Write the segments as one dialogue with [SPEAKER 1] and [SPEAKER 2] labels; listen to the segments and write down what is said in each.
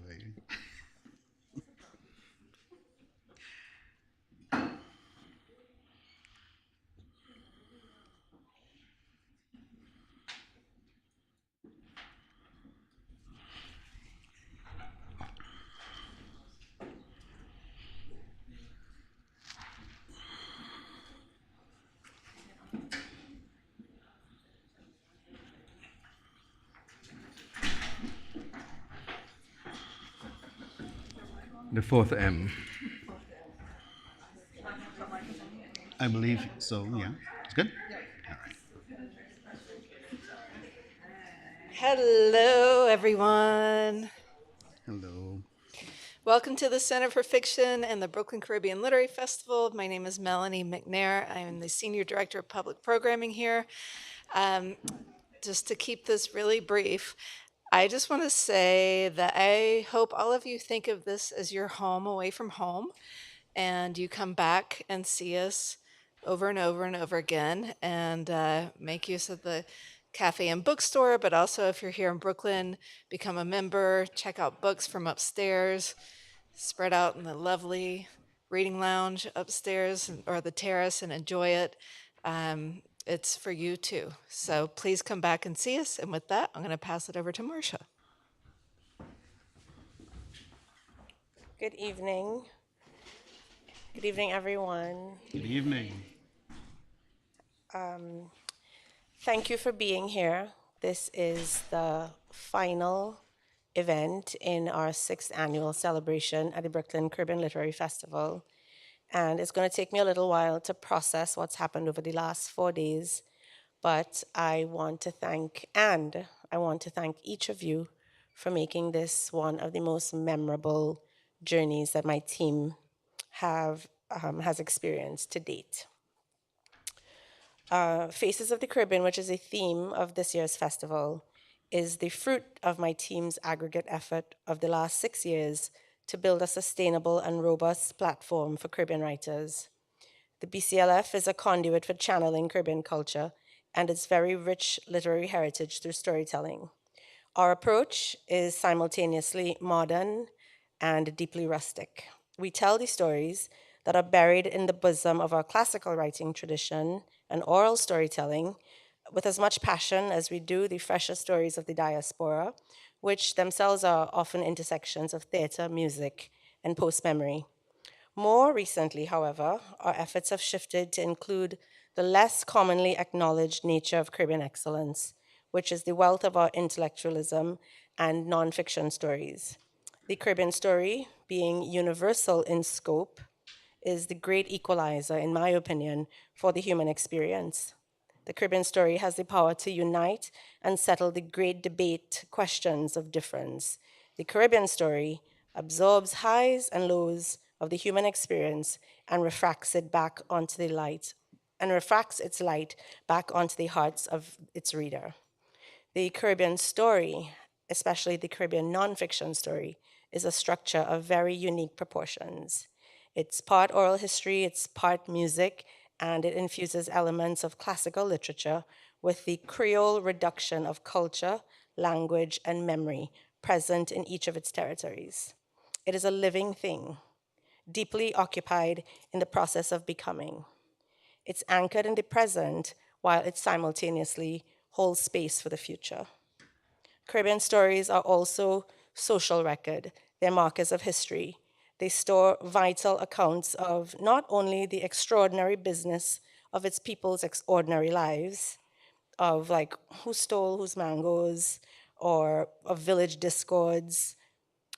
[SPEAKER 1] lady. The fourth M. I believe so, yeah. It's good? All right.
[SPEAKER 2] Hello, everyone.
[SPEAKER 1] Hello.
[SPEAKER 2] Welcome to the Center for Fiction and the Brooklyn Caribbean Literary Festival. My name is Melanie McNair. I am the Senior Director of Public Programming here. Um, just to keep this really brief, I just want to say that I hope all of you think of this as your home away from home, and you come back and see us over and over and over again, and make use of the cafe and bookstore. But also, if you're here in Brooklyn, become a member, check out books from upstairs, spread out in the lovely reading lounge upstairs or the terrace and enjoy it. It's for you too. So please come back and see us. And with that, I'm going to pass it over to Marcia.
[SPEAKER 3] Good evening. Good evening, everyone.
[SPEAKER 1] Good evening.
[SPEAKER 3] Thank you for being here. This is the final event in our sixth annual celebration at the Brooklyn Caribbean Literary Festival. And it's going to take me a little while to process what's happened over the last 4 days. But I want to thank each of you for making this one of the most memorable journeys that my team has experienced to date. Faces of the Caribbean, which is a theme of this year's festival, is the fruit of my team's aggregate effort of the last 6 years to build a sustainable and robust platform for Caribbean writers. The BCLF is a conduit for channeling Caribbean culture and its very rich literary heritage through storytelling. Our approach is simultaneously modern and deeply rustic. We tell the stories that are buried in the bosom of our classical writing tradition and oral storytelling with as much passion as we do the fresher stories of the diaspora, which themselves are often intersections of theater, music, and post memory. More recently, however, our efforts have shifted to include the less commonly acknowledged nature of Caribbean excellence, which is the wealth of our intellectualism and nonfiction stories. The Caribbean story, being universal in scope, is the great equalizer, in my opinion, for the human experience. The Caribbean story has the power to unite and settle the great debate questions of difference. The Caribbean story absorbs highs and lows of the human experience and refracts it back onto the light and refracts its light back onto the hearts of its reader. The Caribbean story, especially the Caribbean nonfiction story, is a structure of very unique proportions. It's part oral history, it's part music, and it infuses elements of classical literature with the Creole reduction of culture, language, and memory present in each of its territories. It is a living thing, deeply occupied in the process of becoming. It's anchored in the present while it simultaneously holds space for the future. Caribbean stories are also social record. They're markers of history. They store vital accounts of not only the extraordinary business of its people's extraordinary lives, of like who stole whose mangoes, or of village discords,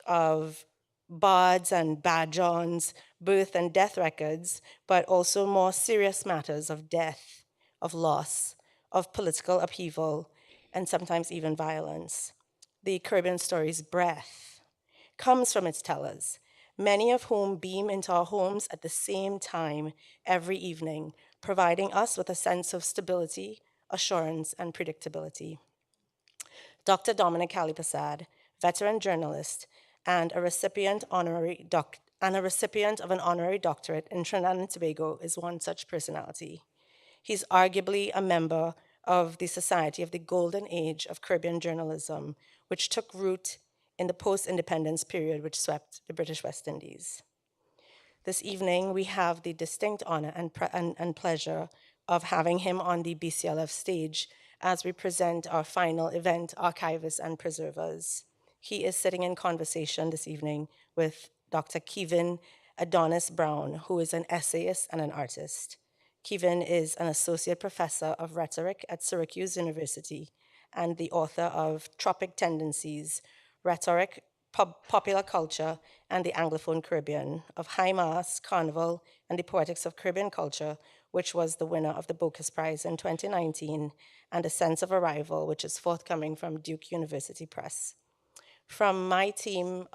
[SPEAKER 3] of bards and badjons, birth and death records, but also more serious matters of death, of loss, of political upheaval, and sometimes even violence. The Caribbean story's breath comes from its tellers, many of whom beam into our homes at the same time every evening, providing us with a sense of stability, assurance, and predictability. Dr. Dominic Kalipasad, veteran journalist and a recipient of an honorary doctorate in Trinidad and Tobago, is one such personality. He's arguably a member of the Society of the Golden Age of Caribbean Journalism, which took root in the post-independence period which swept the British West Indies. This evening, we have the distinct honor and pleasure of having him on the BCLF stage as we present our final event, Archivists and Preservers. He is sitting in conversation this evening with Dr. Kevin Adonis Brown, who is an essayist and an artist. Kevin is an associate professor of rhetoric at Syracuse University and the author of Tropic Tendencies, Rhetoric, Popular Culture, and the Anglophone Caribbean, of High Mass, Carnival, and the Poetics of Caribbean Culture, which was the winner of the Bocas Prize in 2019, and A Sense of Arrival, which is forthcoming from Duke University Press. From my team,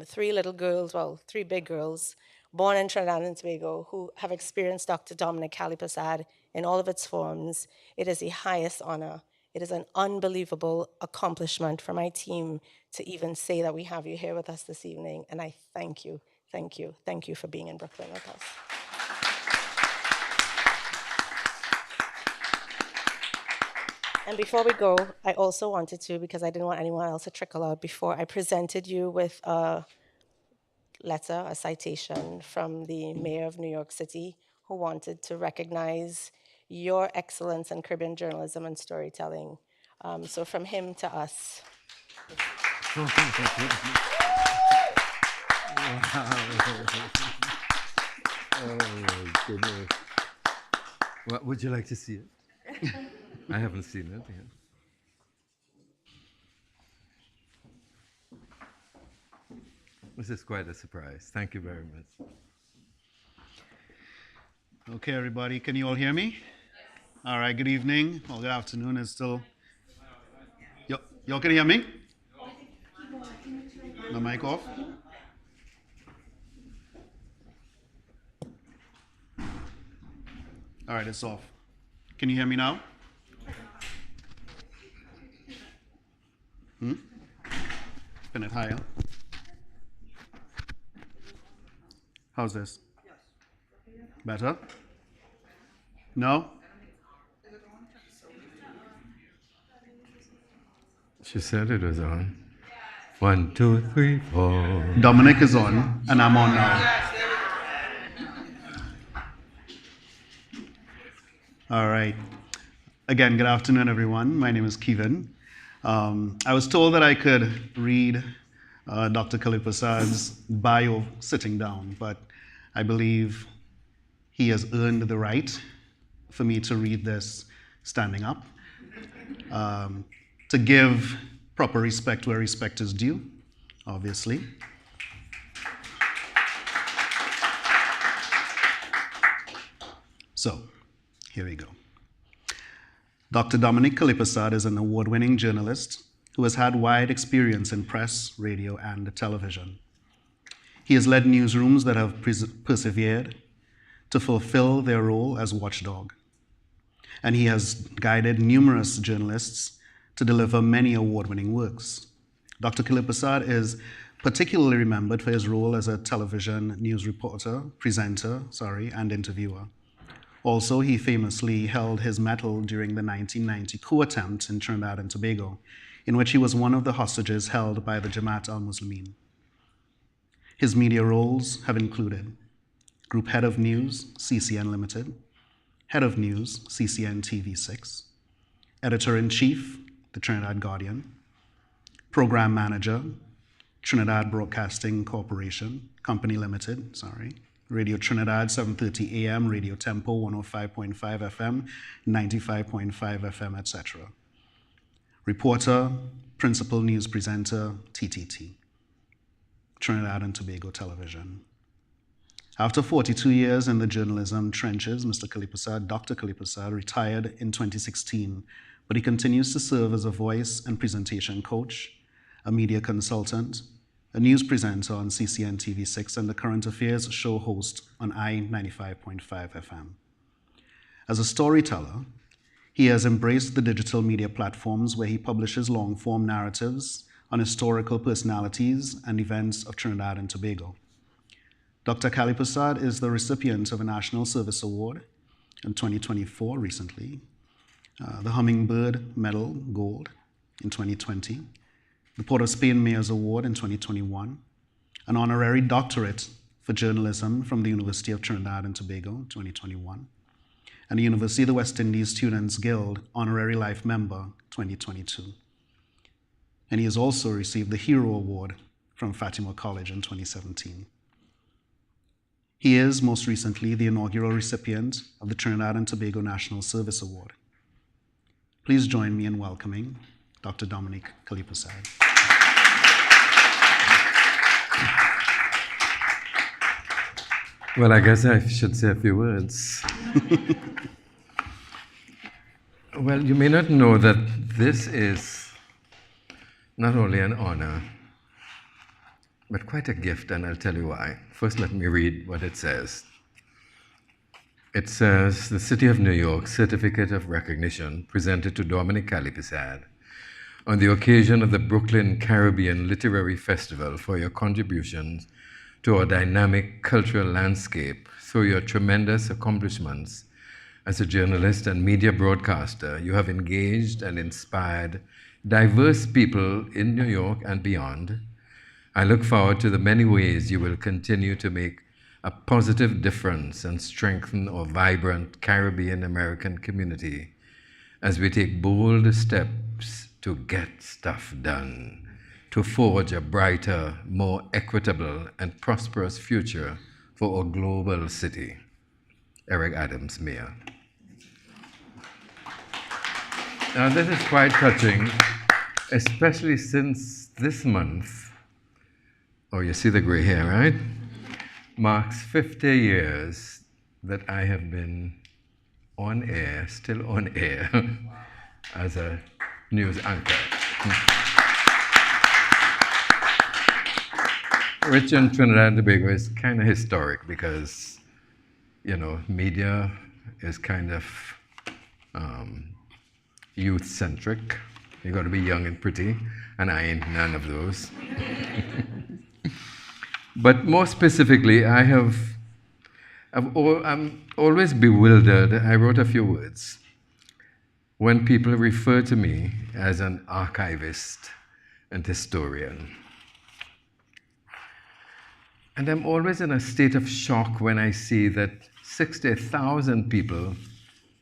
[SPEAKER 3] three big girls, born in Trinidad and Tobago, who have experienced Dr. Dominic Kaliprasad in all of its forms, it is the highest honor. It is an unbelievable accomplishment for my team to even say that we have you here with us this evening, and I thank you for being in Brooklyn with us. And before we go, I also wanted to, because I didn't want anyone else to trickle out before, I presented you with a letter, a citation from the mayor of New York City, who wanted to recognize your excellence in Caribbean journalism and storytelling. So from him to us.
[SPEAKER 4] Wow. Oh, my goodness. What, would you like to see it? I haven't seen it yet. This is quite a surprise. Thank you very much.
[SPEAKER 1] Okay, everybody, can you all hear me? All right, good evening. Well, good afternoon. It's still... Y'all can hear me? My mic off? All right, it's off. Can you hear me now? Spin it higher. How's this? Better? No?
[SPEAKER 4] She said it was on. 1, 2, 3, 4.
[SPEAKER 1] Dominic is on, and I'm on now. All right. Again, good afternoon, everyone. My name is Kevin. I was told that I could read Dr. Kaliprasad's bio sitting down, but I believe he has earned the right for me to read this standing up, to give proper respect where respect is due, obviously. So, here we go. Dr. Dominic Kaliprasad is an award-winning journalist who has had wide experience in press, radio, and television. He has led newsrooms that have persevered to fulfill their role as watchdog. And he has guided numerous journalists to deliver many award-winning works. Dr. Kaliprasad is particularly remembered for his role as a television news reporter, presenter, and interviewer. Also, he famously held his medal during the 1990 coup attempt in Trinidad and Tobago, in which he was one of the hostages held by the Jamaat al-Muslimin. His media roles have included Group Head of News, CCN Limited, Head of News, CCN TV6, Editor-in-Chief, The Trinidad Guardian, Program Manager, Trinidad Broadcasting Corporation, Company Limited, Radio Trinidad, 7:30 a.m., Radio Tempo, 105.5 FM, 95.5 FM, etc. Reporter, Principal News Presenter, TTT, Trinidad and Tobago Television. After 42 years in the journalism trenches, Dr. Kaliprasad retired in 2016, but he continues to serve as a voice and presentation coach, a media consultant, a news presenter on CCN TV6, and the current affairs show host on I-95.5 FM. As a storyteller, he has embraced the digital media platforms where he publishes long-form narratives on historical personalities and events of Trinidad and Tobago. Dr. Kaliprasad is the recipient of a National Service Award in 2024 recently, the Hummingbird Medal Gold in 2020, the Port of Spain Mayor's Award in 2021, an honorary doctorate for journalism from the University of Trinidad and Tobago, 2021, and the University of the West Indies Students Guild Honorary Life Member, 2022. And he has also received the Hero Award from Fatima College in 2017. He is, most recently, the inaugural recipient of the Trinidad and Tobago National Service Award. Please join me in welcoming Dr. Dominique Kalipasad.
[SPEAKER 4] Well, I guess I should say a few words. Well, you may not know that this is not only an honor, but quite a gift, and I'll tell you why. First, let me read what it says. It says, the City of New York Certificate of Recognition presented to Dominique Kalipasad on the occasion of the Brooklyn Caribbean Literary Festival for your contributions to our dynamic cultural landscape through your tremendous accomplishments as a journalist and media broadcaster. You have engaged and inspired diverse people in New York and beyond. I look forward to the many ways you will continue to make a positive difference and strengthen our vibrant Caribbean American community as we take bold steps to get stuff done, to forge a brighter, more equitable and prosperous future for our global city. Eric Adams, Mayor. Now this is quite touching, especially since this month, oh, you see the gray hair, right? Marks 50 years that I have been on air, still on air, as a news anchor. Which in Trinidad and Tobago is kind of historic because, you know, media is kind of youth-centric. You got to be young and pretty, and I ain't none of those. But more specifically, I'm always bewildered. I wrote a few words. When people refer to me as an archivist and historian. And I'm always in a state of shock when I see that 60,000 people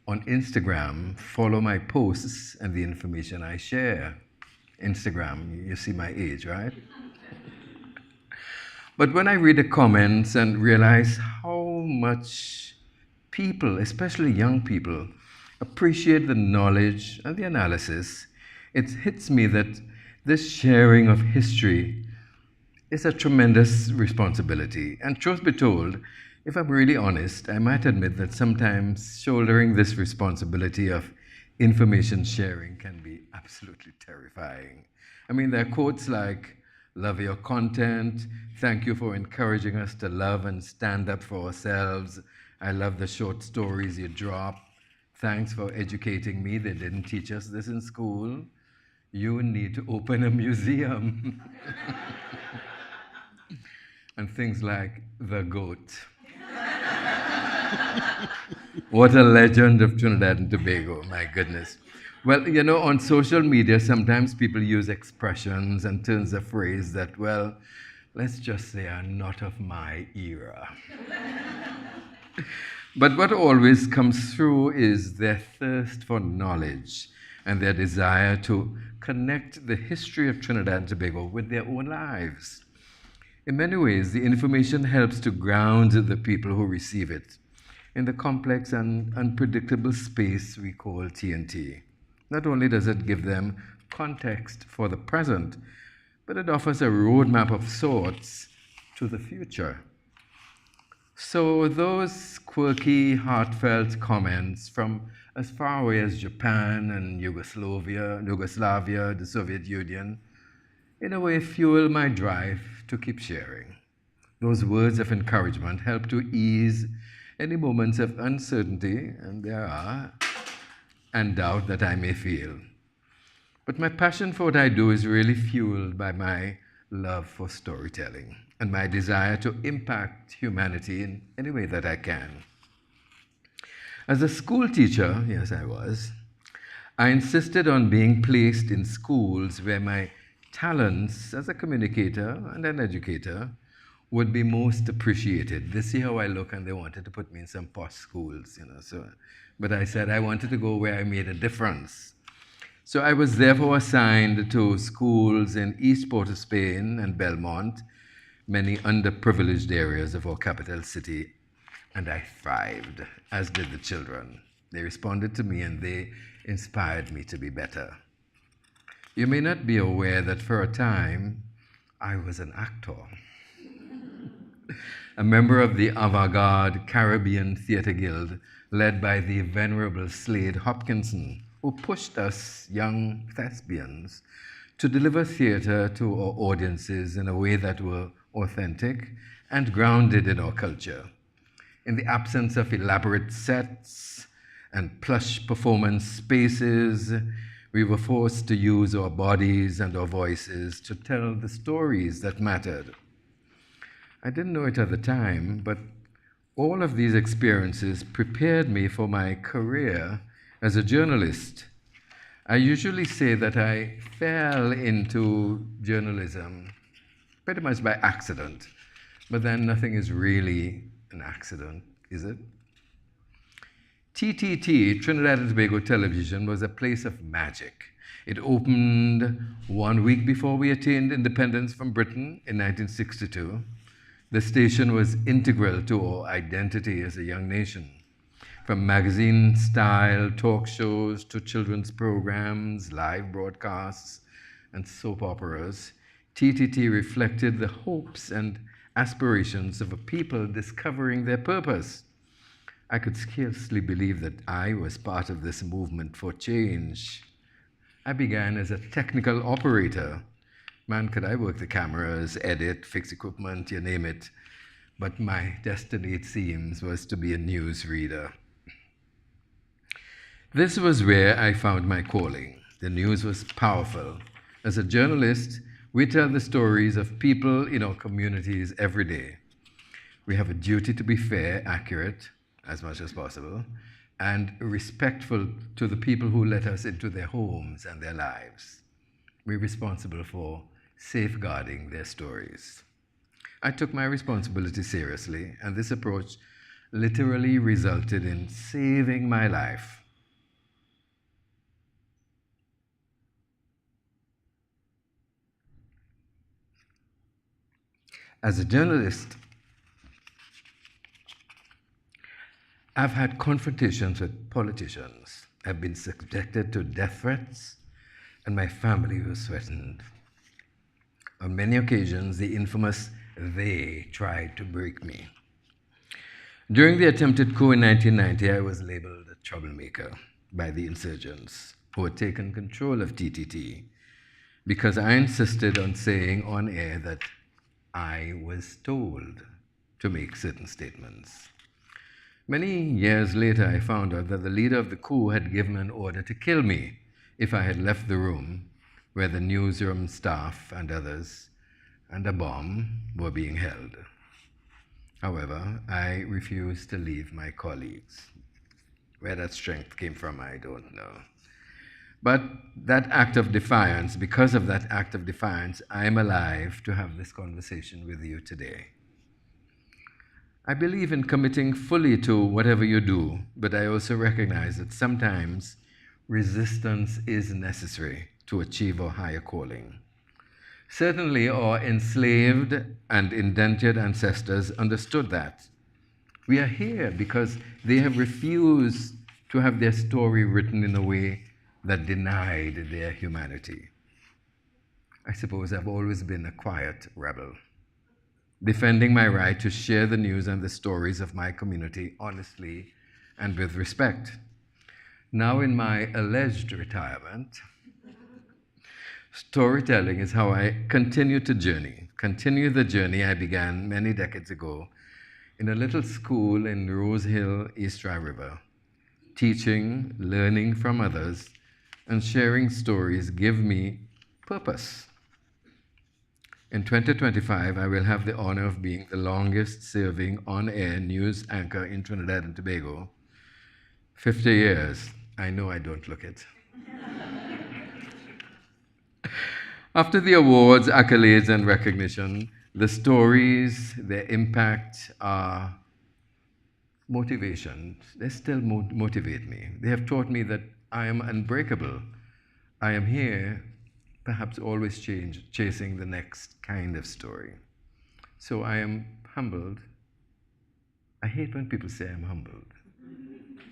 [SPEAKER 4] on Instagram follow my posts and the information I share. Instagram, you see my age, right? But when I read the comments and realize how much people, especially young people, appreciate the knowledge and the analysis, it hits me that this sharing of history is a tremendous responsibility. And truth be told, if I'm really honest, I might admit that sometimes shouldering this responsibility of information sharing can be absolutely terrifying. I mean, there are quotes like, love your content, thank you for encouraging us to love and stand up for ourselves, I love the short stories you drop, thanks for educating me, they didn't teach us this in school, you need to open a museum. And things like the goat. What a legend of Trinidad and Tobago, my goodness. Well, you know, on social media, sometimes people use expressions and turns of phrase that, well, let's just say are not of my era. But what always comes through is their thirst for knowledge and their desire to connect the history of Trinidad and Tobago with their own lives. In many ways, the information helps to ground the people who receive it in the complex and unpredictable space we call TNT. Not only does it give them context for the present, but it offers a roadmap of sorts to the future. So those quirky, heartfelt comments from as far away as Japan and Yugoslavia, the Soviet Union, in a way fuel my drive to keep sharing. Those words of encouragement help to ease any moments of uncertainty, and there are, and doubt that I may feel. But my passion for what I do is really fueled by my love for storytelling and my desire to impact humanity in any way that I can. As a school teacher, yes I was, I insisted on being placed in schools where my talents as a communicator and an educator would be most appreciated. They see how I look and they wanted to put me in some posh schools, but I said I wanted to go where I made a difference. So I was therefore assigned to schools in East Port of Spain and Belmont, many underprivileged areas of our capital city, and I thrived, as did the children. They responded to me and they inspired me to be better. You may not be aware that for a time, I was an actor. A member of the avant-garde Caribbean Theatre Guild, led by the venerable Slade Hopkinson, who pushed us young thespians to deliver theatre to our audiences in a way that were authentic and grounded in our culture. In the absence of elaborate sets and plush performance spaces, we were forced to use our bodies and our voices to tell the stories that mattered. I didn't know it at the time, but all of these experiences prepared me for my career as a journalist. I usually say that I fell into journalism pretty much by accident, but then nothing is really an accident, is it? TTT, Trinidad and Tobago Television, was a place of magic. It opened 1 week before we attained independence from Britain in 1962. The station was integral to our identity as a young nation. From magazine-style talk shows to children's programs, live broadcasts, and soap operas, TTT reflected the hopes and aspirations of a people discovering their purpose. I could scarcely believe that I was part of this movement for change. I began as a technical operator. Man, could I work the cameras, edit, fix equipment, you name it. But my destiny, it seems, was to be a news reader. This was where I found my calling. The news was powerful. As a journalist, we tell the stories of people in our communities every day. We have a duty to be fair, accurate, as much as possible, and respectful to the people who let us into their homes and their lives. We're responsible for safeguarding their stories. I took my responsibility seriously, and this approach literally resulted in saving my life. As a journalist, I've had confrontations with politicians. I've been subjected to death threats, and my family was threatened. On many occasions, the infamous "they" tried to break me. During the attempted coup in 1990, I was labeled a troublemaker by the insurgents who had taken control of TTT because I insisted on saying on air that I was told to make certain statements. Many years later, I found out that the leader of the coup had given an order to kill me if I had left the room where the newsroom staff and others and a bomb were being held. However, I refused to leave my colleagues. Where that strength came from, I don't know. But that act of defiance, because of that act of defiance, I am alive to have this conversation with you today. I believe in committing fully to whatever you do, but I also recognize that sometimes resistance is necessary to achieve our higher calling. Certainly, our enslaved and indentured ancestors understood that. We are here because they have refused to have their story written in a way that denied their humanity. I suppose I've always been a quiet rebel, defending my right to share the news and the stories of my community honestly and with respect. Now in my alleged retirement, storytelling is how I continue the journey I began many decades ago in a little school in Rose Hill, East Dry River. Teaching, learning from others, and sharing stories give me purpose. In 2025, I will have the honor of being the longest-serving on-air news anchor in Trinidad and Tobago. 50 years. I know I don't look it. After the awards, accolades, and recognition, the stories, their impact are motivation. They still motivate me. They have taught me that I am unbreakable. I am here, perhaps always chasing the next kind of story. So I am humbled. I hate when people say I'm humbled,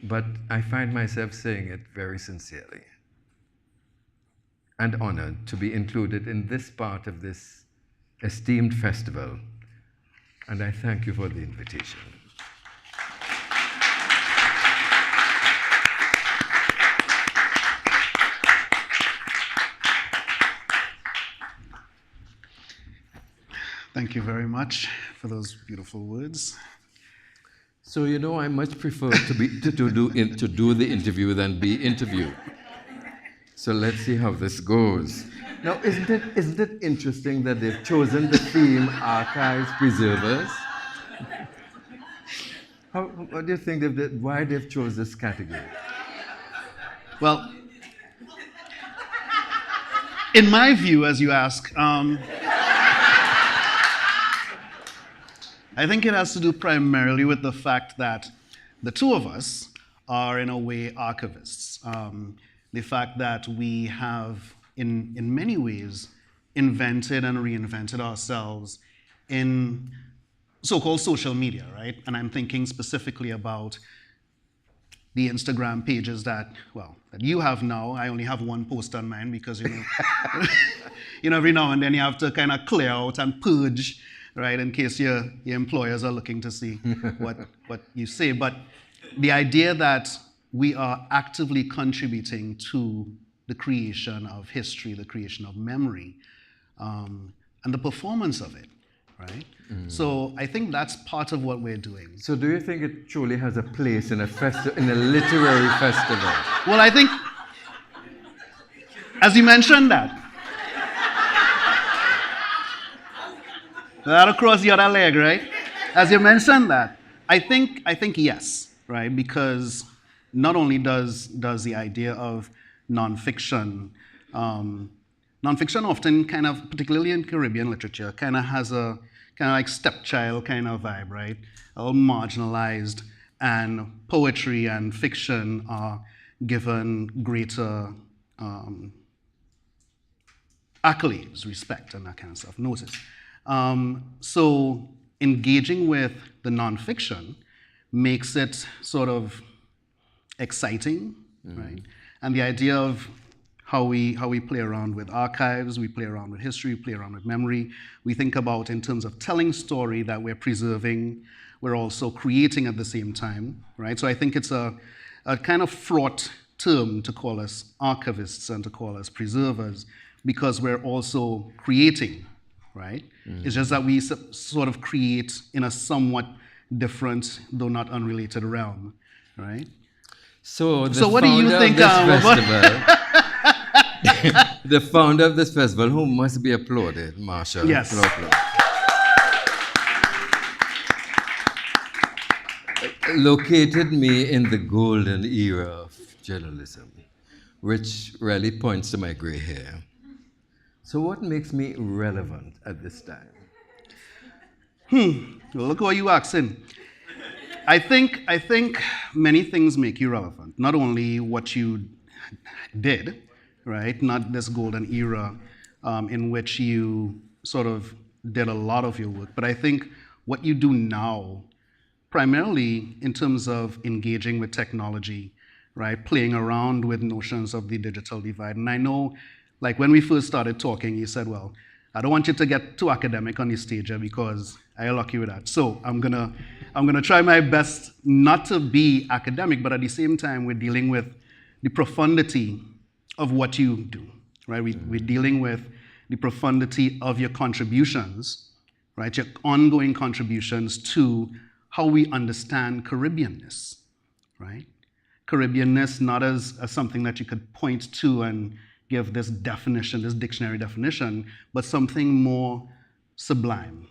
[SPEAKER 4] but I find myself saying it very sincerely. And honored to be included in this part of this esteemed festival. And I thank you for the invitation.
[SPEAKER 1] Thank you very much for those beautiful words.
[SPEAKER 4] So you know, I much prefer to do the interview than be interviewed. So let's see how this goes. Now, isn't it interesting that they've chosen the theme Archives Preservers? What do you think why they've chosen this category?
[SPEAKER 1] Well, in my view, as you ask, I think it has to do primarily with the fact that the two of us are, in a way, archivists. The fact that we have, in many ways, invented and reinvented ourselves in so-called social media, right? And I'm thinking specifically about the Instagram pages that you have now. I only have one post on mine because, every now and then you have to kind of clear out and purge, right, in case your employers are looking to see what you say. But the idea that we are actively contributing to the creation of history, the creation of memory, and the performance of it, right? Mm. So I think that's part of what we're doing.
[SPEAKER 4] So do you think it truly has a place in a literary festival?
[SPEAKER 1] Well, I think, as you mentioned that across the other leg, right? As you mentioned that, I think yes, right? Because not only does the idea of nonfiction often kind of, particularly in Caribbean literature, kind of has a kind of like stepchild kind of vibe, right? All marginalized, and poetry and fiction are given greater accolades, respect, and that kind of stuff, notice. So engaging with the nonfiction makes it sort of exciting, right? And the idea of how we play around with archives, we play around with history, we play around with memory. We think about, in terms of telling story, that we're preserving, we're also creating at the same time, right? So I think it's a kind of fraught term to call us archivists and to call us preservers, because we're also creating, right? It's just that we sort of create in a somewhat different, though not unrelated realm, right?
[SPEAKER 4] So
[SPEAKER 1] what do you think?
[SPEAKER 4] The founder of this festival, who must be applauded, Marshall.
[SPEAKER 1] Yes.
[SPEAKER 4] Located me in the golden era of journalism, which really points to my gray hair. So what makes me relevant at this time?
[SPEAKER 1] Well, look what you asking. I think many things make you relevant. Not only what you did, right? Not this golden era in which you sort of did a lot of your work, but I think what you do now, primarily in terms of engaging with technology, right? Playing around with notions of the digital divide. And I know, like when we first started talking, you said, well, I don't want you to get too academic on the stage here because I lucky with that. So I'm gonna try my best not to be academic, but at the same time, we're dealing with the profundity of what you do, right? We're dealing with the profundity of your contributions, right? Your ongoing contributions to how we understand Caribbeanness, right? Caribbeanness not as something that you could point to and give this definition, this dictionary definition, but something more sublime,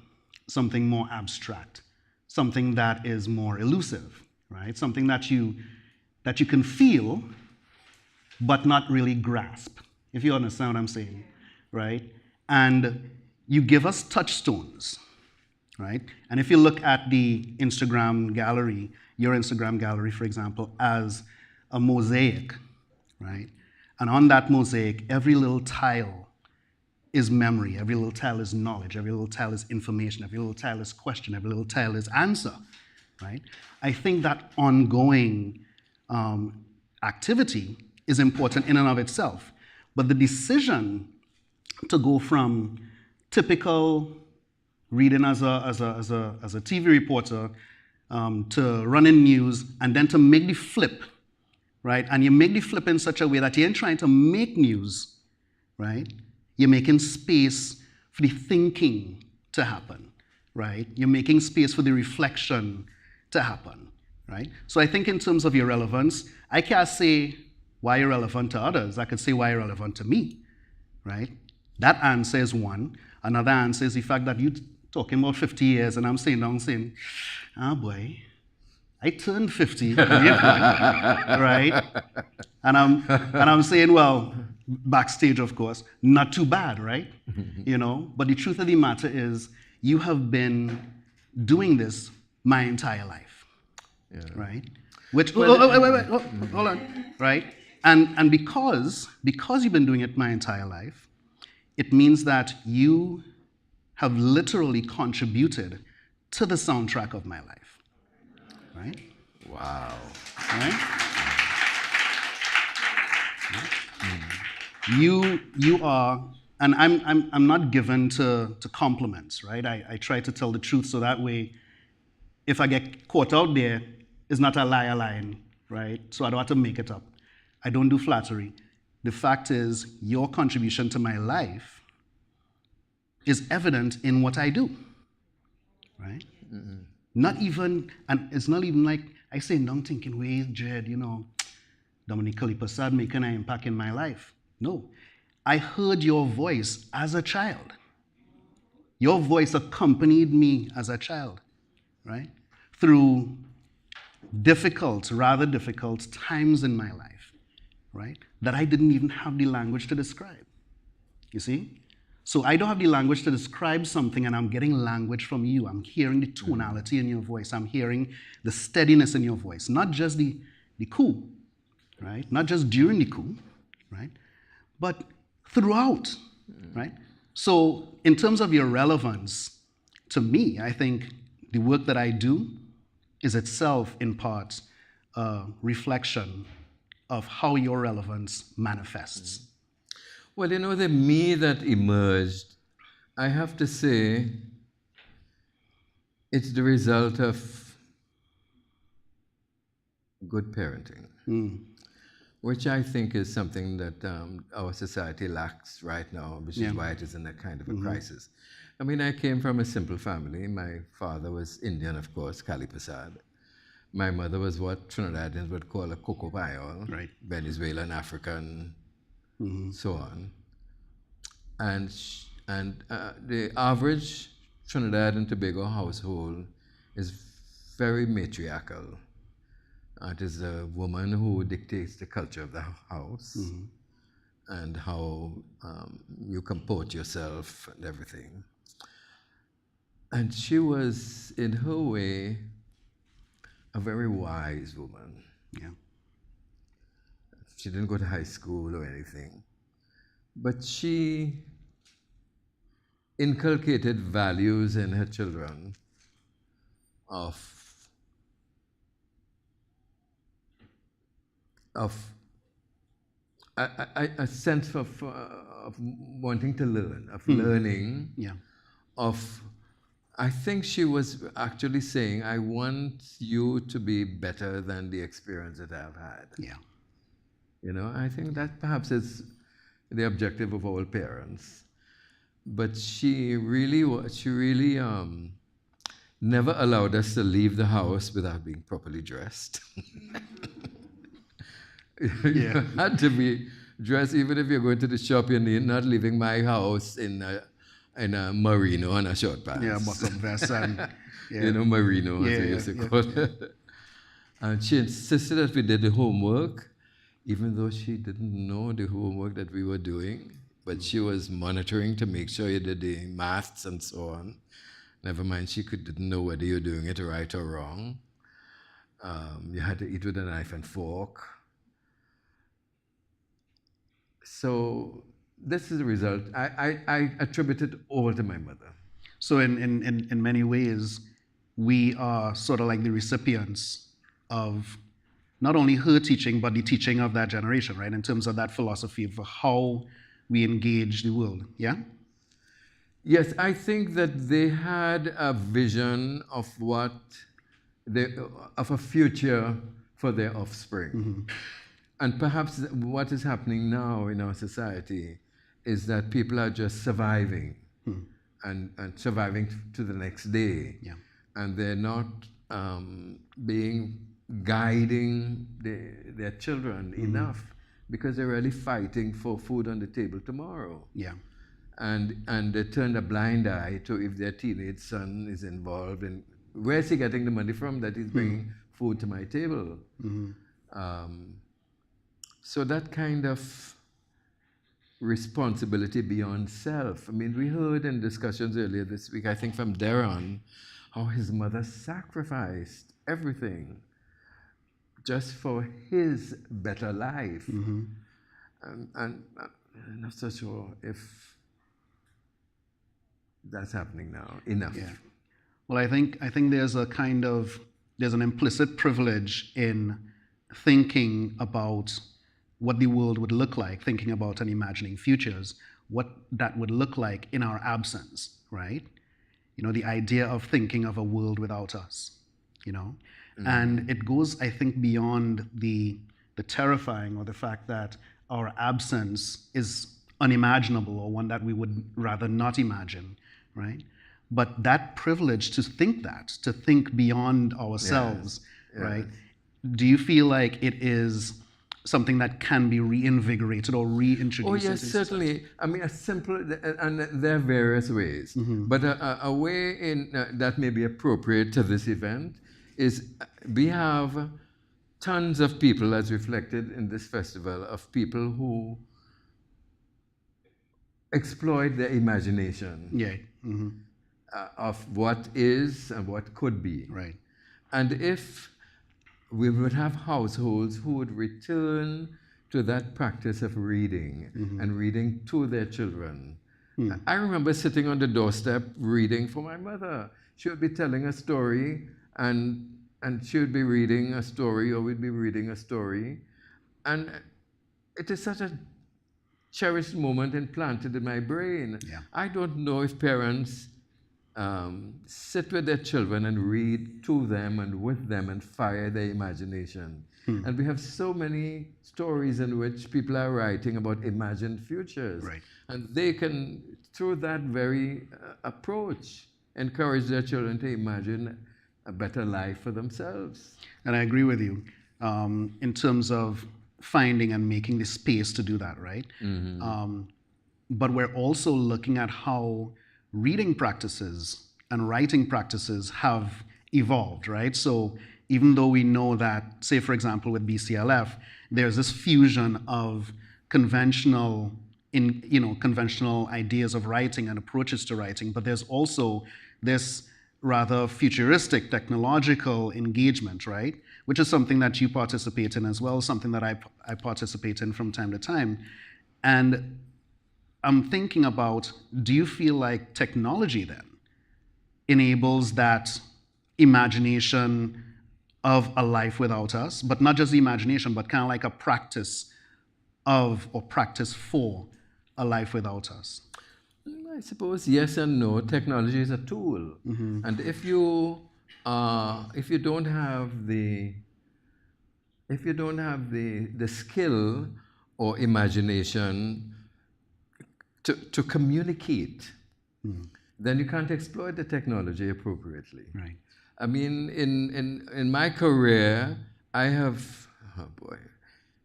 [SPEAKER 1] something more abstract, something that is more elusive, right? Something that you can feel, but not really grasp, if you understand what I'm saying, right? And you give us touchstones, right? And if you look at the Instagram gallery, your Instagram gallery, for example, as a mosaic, right? And on that mosaic, every little tile is memory, every little tile is knowledge, every little tile is information, every little tile is question, every little tile is answer, right? I think that ongoing activity is important in and of itself. But the decision to go from typical reading as a TV reporter to running news and then to make the flip, right? And you make the flip in such a way that you ain't trying to make news, right? You're making space for the thinking to happen, right? You're making space for the reflection to happen, right? So I think in terms of your relevance, I can't say why you're relevant to others. I could say why you're relevant to me, right? That answer is one. Another answer is the fact that you're talking about 50 years and I'm saying, ah boy, I turned 50, right? And I'm saying, well, backstage, of course, not too bad, right? You know, but the truth of the matter is you have been doing this my entire life, right? Which, wait, hold on, right? And because you've been doing it my entire life, it means that you have literally contributed to the soundtrack of my life, right?
[SPEAKER 4] Wow.
[SPEAKER 1] Right? You are, and I'm not given to compliments, right? I try to tell the truth so that way, if I get caught out there, it's not a liar lying, right? So I don't have to make it up. I don't do flattery. The fact is, your contribution to my life is evident in what I do, right? Mm-hmm. Not even, and it's not even like I say, don't thinking, wait, Jed, you know, Dominique Kalipasad making an impact in my life. No, I heard your voice as a child. Your voice accompanied me as a child, right? Through rather difficult times in my life, right? That I didn't even have the language to describe. You see? So I don't have the language to describe something and I'm getting language from you. I'm hearing the tonality in your voice. I'm hearing the steadiness in your voice. Not just the coup, right? Not just during the coup, right? But throughout, right? So in terms of your relevance, to me, I think the work that I do is itself in part a reflection of how your relevance manifests.
[SPEAKER 4] Well, you know, the me that emerged, I have to say, it's the result of good parenting, which I think is something that our society lacks right now, which is why it is in a kind of a crisis. I mean, I came from a simple family. My father was Indian, of course, Kalipasad. My mother was what Trinidadians would call a cocoa payol,
[SPEAKER 1] right.
[SPEAKER 4] Venezuelan, African, so on. And the average Trinidad and Tobago household is very matriarchal. It is a woman who dictates the culture of the house and how you comport yourself and everything. And she was, in her way, a very wise woman.
[SPEAKER 1] Yeah.
[SPEAKER 4] She didn't go to high school or anything. But she inculcated values in her children of a sense of wanting to learn, of learning, of, I think she was actually saying, I want you to be better than the experience that I've had.
[SPEAKER 1] Yeah.
[SPEAKER 4] You know, I think that perhaps is the objective of all parents. But she really never allowed us to leave the house without being properly dressed. You had to be dressed, even if you're going to the shop, you're not leaving my house in a merino and a short pants.
[SPEAKER 1] Yeah, bottom vest and
[SPEAKER 4] you know, merino, as they used to call it. And she insisted that we did the homework, even though she didn't know the homework that we were doing. but she was monitoring to make sure you did the maths and so on. Never mind, didn't know whether you're doing it right or wrong. You had to eat with a knife and fork. So this is the result. I attribute it all to my mother.
[SPEAKER 1] So in many ways, we are sort of like the recipients of not only her teaching, but the teaching of that generation, right? In terms of that philosophy of how we engage the world, yeah?
[SPEAKER 4] Yes, I think that they had a vision of of a future for their offspring. And perhaps what is happening now in our society is that people are just surviving and surviving to the next day.
[SPEAKER 1] Yeah.
[SPEAKER 4] And they're not guiding their children enough because they're really fighting for food on the table tomorrow.
[SPEAKER 1] Yeah.
[SPEAKER 4] And they turn a blind eye to if their teenage son is involved in where's he getting the money from that he's bringing food to my table. So that kind of responsibility beyond self. I mean, we heard in discussions earlier this week, I think from Darren, how his mother sacrificed everything just for his better life. And I'm not so sure if that's happening now enough.
[SPEAKER 1] Yeah. Well, I think there's an implicit privilege in thinking about what the world would look like, thinking about and imagining futures, what that would look like in our absence, right? You know, the idea of thinking of a world without us, you know? And it goes, I think, beyond the terrifying or the fact that our absence is unimaginable or one that we would rather not imagine, right? But that privilege to think beyond ourselves, right? Do you feel like it is something that can be reinvigorated or reintroduced?
[SPEAKER 4] Oh, yes, certainly. I mean, a simple, and there are various ways, but a way that may be appropriate to this event is we have tons of people, as reflected in this festival, of people who exploit their imagination.
[SPEAKER 1] Yeah.
[SPEAKER 4] Of what is and what could be.
[SPEAKER 1] Right.
[SPEAKER 4] And if we would have households who would return to that practice of reading and reading to their children. I remember sitting on the doorstep reading for my mother. She would be telling a story and she would be reading a story, or we'd be reading a story. And it is such a cherished moment implanted in my brain.
[SPEAKER 1] Yeah.
[SPEAKER 4] I don't know if parents sit with their children and read to them and with them and fire their imagination. And we have so many stories in which people are writing about imagined futures.
[SPEAKER 1] Right.
[SPEAKER 4] And they can, through that very approach, encourage their children to imagine a better life for themselves.
[SPEAKER 1] And I agree with you in terms of finding and making the space to do that, right? But we're also looking at how reading practices and writing practices have evolved, right? So even though we know that, say, for example, with BCLF, there's this fusion of conventional ideas of writing and approaches to writing, but there's also this rather futuristic technological engagement, right? Which is something that you participate in as well, something that I participate in from time to time. And I'm thinking about, do you feel like technology then enables that imagination of a life without us, but not just the imagination, but kind of like a practice of or practice for a life without us?
[SPEAKER 4] I suppose yes and no. Technology is a tool, and if you don't have the skill or imagination to communicate, then you can't exploit the technology appropriately.
[SPEAKER 1] Right.
[SPEAKER 4] I mean, in my career, I have,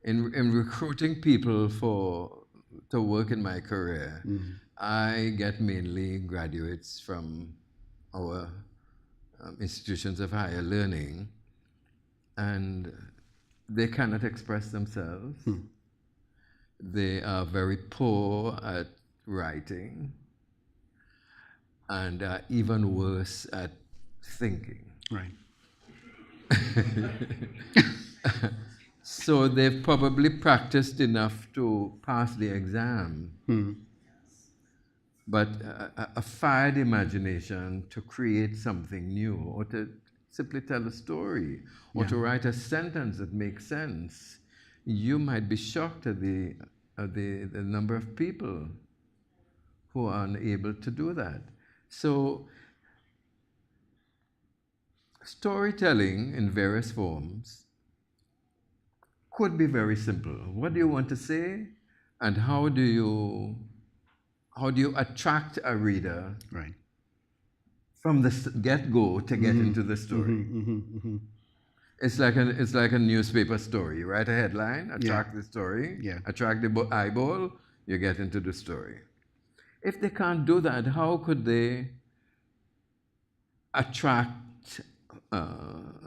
[SPEAKER 4] in recruiting people to work in my career, I get mainly graduates from our institutions of higher learning, and they cannot express themselves. they are very poor at writing and are even worse at thinking.
[SPEAKER 1] Right.
[SPEAKER 4] So they've probably practiced enough to pass the exam, but a fired imagination to create something new, or to simply tell a story, or to write a sentence that makes sense, you might be shocked at the number of people who are unable to do that. So storytelling in various forms could be very simple. What do you want to say, and how do you attract a reader
[SPEAKER 1] Right.
[SPEAKER 4] from the get-go to get into the story? It's like a newspaper story. You write a headline, attract the story, attract the eyeball, you get into the story. If they can't do that, how could they attract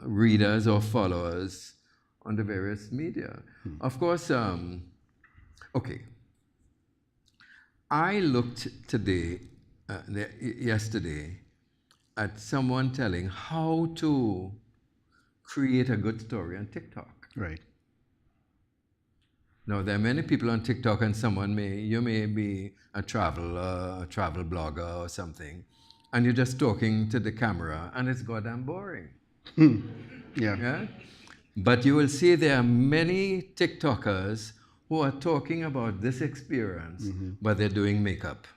[SPEAKER 4] readers or followers on the various media? Of course, okay. I looked yesterday, at someone telling how to create a good story on TikTok.
[SPEAKER 1] Right.
[SPEAKER 4] Now, there are many people on TikTok, and you may be a travel blogger or something, and you're just talking to the camera, and it's goddamn boring. Yeah? But you will see there are many TikTokers who are talking about this experience, but they're doing makeup.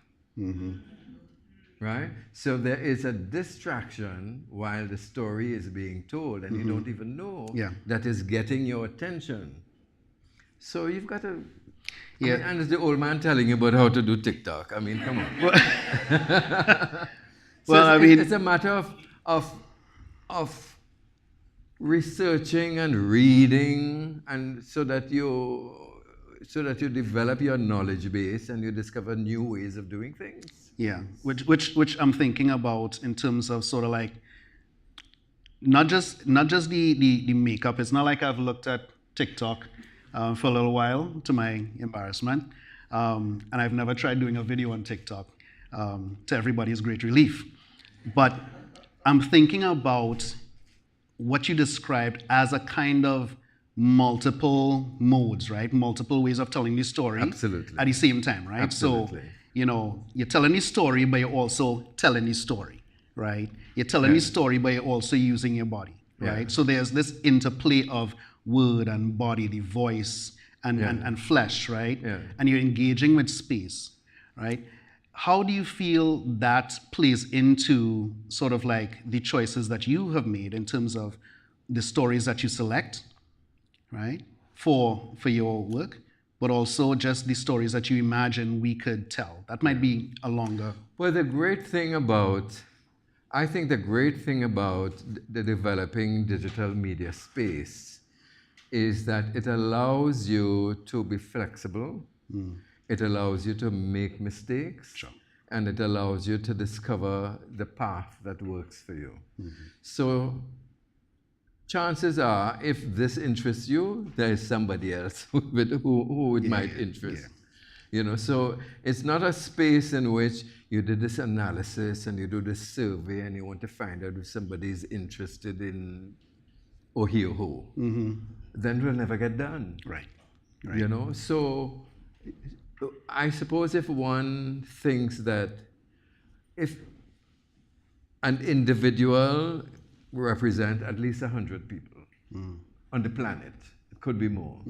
[SPEAKER 4] Right? So there is a distraction while the story is being told, and you don't even know that is getting your attention. So you've got to... and it's the old man telling you about how to do TikTok. I mean, come on. It's a matter of researching and reading, and so that you develop your knowledge base and you discover new ways of doing things.
[SPEAKER 1] Yeah, which I'm thinking about in terms of sort of like not just the makeup. It's not like I've looked at TikTok for a little while, to my embarrassment, and I've never tried doing a video on TikTok, to everybody's great relief. But I'm thinking about what you described as a kind of multiple modes, right? Multiple ways of telling the story.
[SPEAKER 4] Absolutely.
[SPEAKER 1] At the same time, right?
[SPEAKER 4] Absolutely.
[SPEAKER 1] So, you're telling the story, but you're also telling the story, right? You're telling the story, but you're also using your body, right? So there's this interplay of word and body, the voice and flesh, right?
[SPEAKER 4] Yeah.
[SPEAKER 1] And you're engaging with space, right? How do you feel that plays into sort of like the choices that you have made in terms of the stories that you select, right, for your work, but also just the stories that you imagine we could tell? That might be a longer...
[SPEAKER 4] Well, I think the great thing about the developing digital media space is that it allows you to be flexible. It allows you to make mistakes.
[SPEAKER 1] Sure.
[SPEAKER 4] And it allows you to discover the path that works for you. So chances are, if this interests you, there is somebody else who it might interest. So it's not a space in which you did this analysis and you do this survey and you want to find out if somebody's interested in Ohio. Then it will never get done.
[SPEAKER 1] Right.
[SPEAKER 4] So I suppose if one thinks that if an individual represents at least 100 people on the planet, it could be more.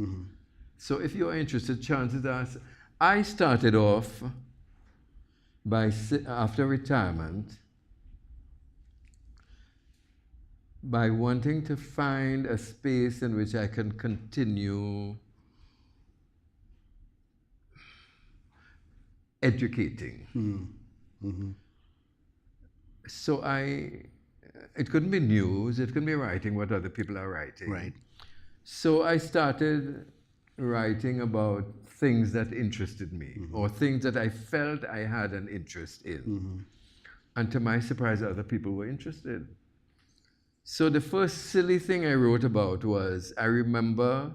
[SPEAKER 4] So if you're interested, chances are... I started off after retirement by wanting to find a space in which I can continue educating. So it couldn't be news, it couldn't be writing what other people are writing.
[SPEAKER 1] Right.
[SPEAKER 4] So I started writing about things that interested me, or things that I felt I had an interest in. And to my surprise, other people were interested. So the first silly thing I wrote about was, I remember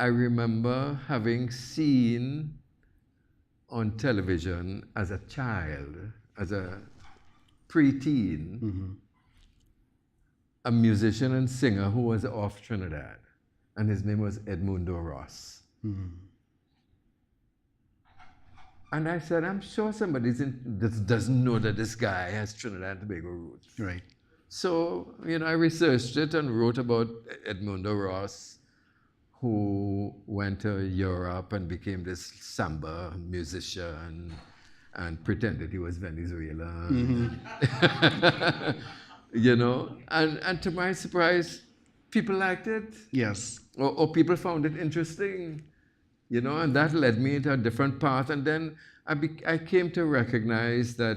[SPEAKER 4] I remember having seen on television as a child, as a preteen, a musician and singer who was off Trinidad, and his name was Edmundo Ross. And I said, I'm sure somebody doesn't know that this guy has Trinidad and Tobago roots.
[SPEAKER 1] Right.
[SPEAKER 4] So, I researched it and wrote about Edmundo Ross, who went to Europe and became this samba musician and pretended he was Venezuelan. And to my surprise, people liked it.
[SPEAKER 1] Yes.
[SPEAKER 4] Or people found it interesting, and that led me into a different path. And then I came to recognize that,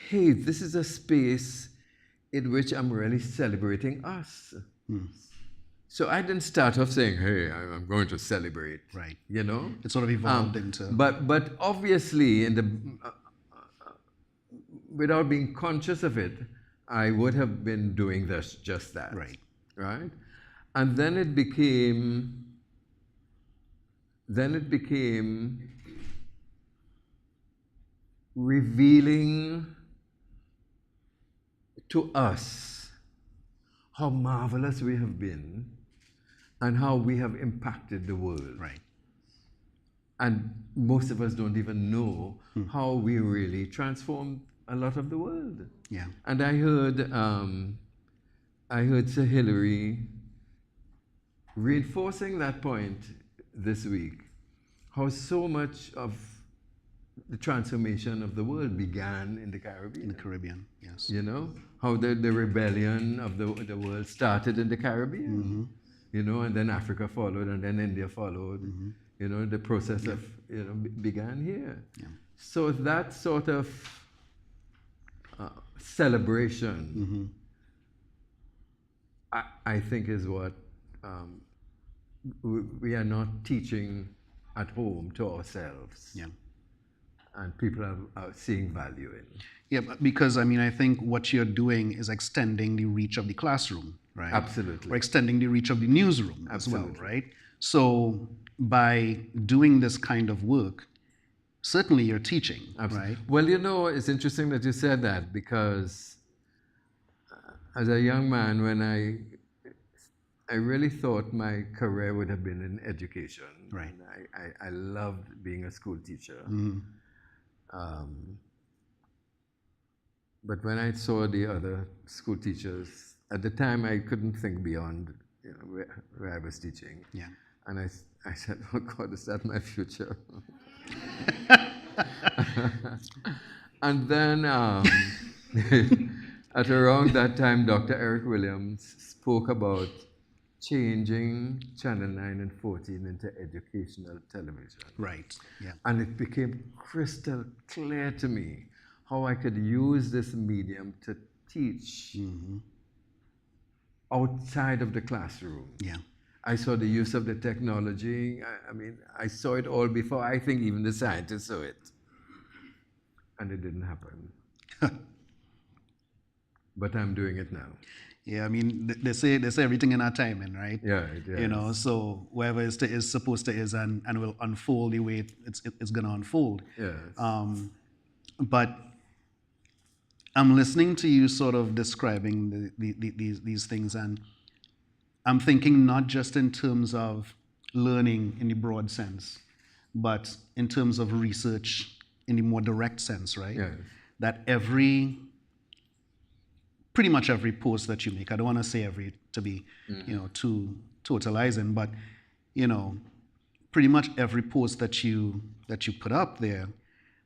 [SPEAKER 4] hey, this is a space in which I'm really celebrating us. So I didn't start off saying, hey, I'm going to celebrate.
[SPEAKER 1] Right.
[SPEAKER 4] It
[SPEAKER 1] sort of evolved into...
[SPEAKER 4] But obviously, without being conscious of it, I would have been doing just that.
[SPEAKER 1] Right.
[SPEAKER 4] Right? And then it became revealing to us how marvelous we have been and how we have impacted the world.
[SPEAKER 1] Right.
[SPEAKER 4] And most of us don't even know how we really transformed a lot of the world.
[SPEAKER 1] Yeah.
[SPEAKER 4] And I heard Sir Hilary reinforcing that point this week, how so much of the transformation of the world began in the Caribbean.
[SPEAKER 1] In the Caribbean, yes.
[SPEAKER 4] How the rebellion of the world started in the Caribbean, and then Africa followed, and then India followed. The process of, began here.
[SPEAKER 1] Yeah.
[SPEAKER 4] So that sort of celebration, I think, is what we are not teaching at home to ourselves.
[SPEAKER 1] Yeah.
[SPEAKER 4] And people are seeing value in.
[SPEAKER 1] Yeah, because I think what you're doing is extending the reach of the classroom, right?
[SPEAKER 4] Absolutely.
[SPEAKER 1] Or extending the reach of the newsroom as well, right? So by doing this kind of work, certainly you're teaching, right?
[SPEAKER 4] Well, it's interesting that you said that, because as a young man, when I really thought my career would have been in education.
[SPEAKER 1] Right.
[SPEAKER 4] I loved being a school teacher. But when I saw the other school teachers, at the time I couldn't think beyond where I was teaching.
[SPEAKER 1] Yeah.
[SPEAKER 4] And I said, oh God, is that my future? And then at around that time, Dr. Eric Williams spoke about changing Channel 9 and 14 into educational television.
[SPEAKER 1] Right, yeah.
[SPEAKER 4] And it became crystal clear to me how I could use this medium to teach outside of the classroom.
[SPEAKER 1] Yeah.
[SPEAKER 4] I saw the use of the technology. I saw it all before I think even the scientists saw it. And it didn't happen. But I'm doing it now.
[SPEAKER 1] Yeah, they say everything in our timing, right?
[SPEAKER 4] Yeah, it
[SPEAKER 1] So wherever is supposed to is and will unfold the way it's going to unfold.
[SPEAKER 4] Yes.
[SPEAKER 1] But I'm listening to you sort of describing these things, and I'm thinking not just in terms of learning in the broad sense, but in terms of research in the more direct sense, right?
[SPEAKER 4] Yes.
[SPEAKER 1] That pretty much every post that you make, I don't want to say every to be, too totalizing, but, pretty much every post that you put up there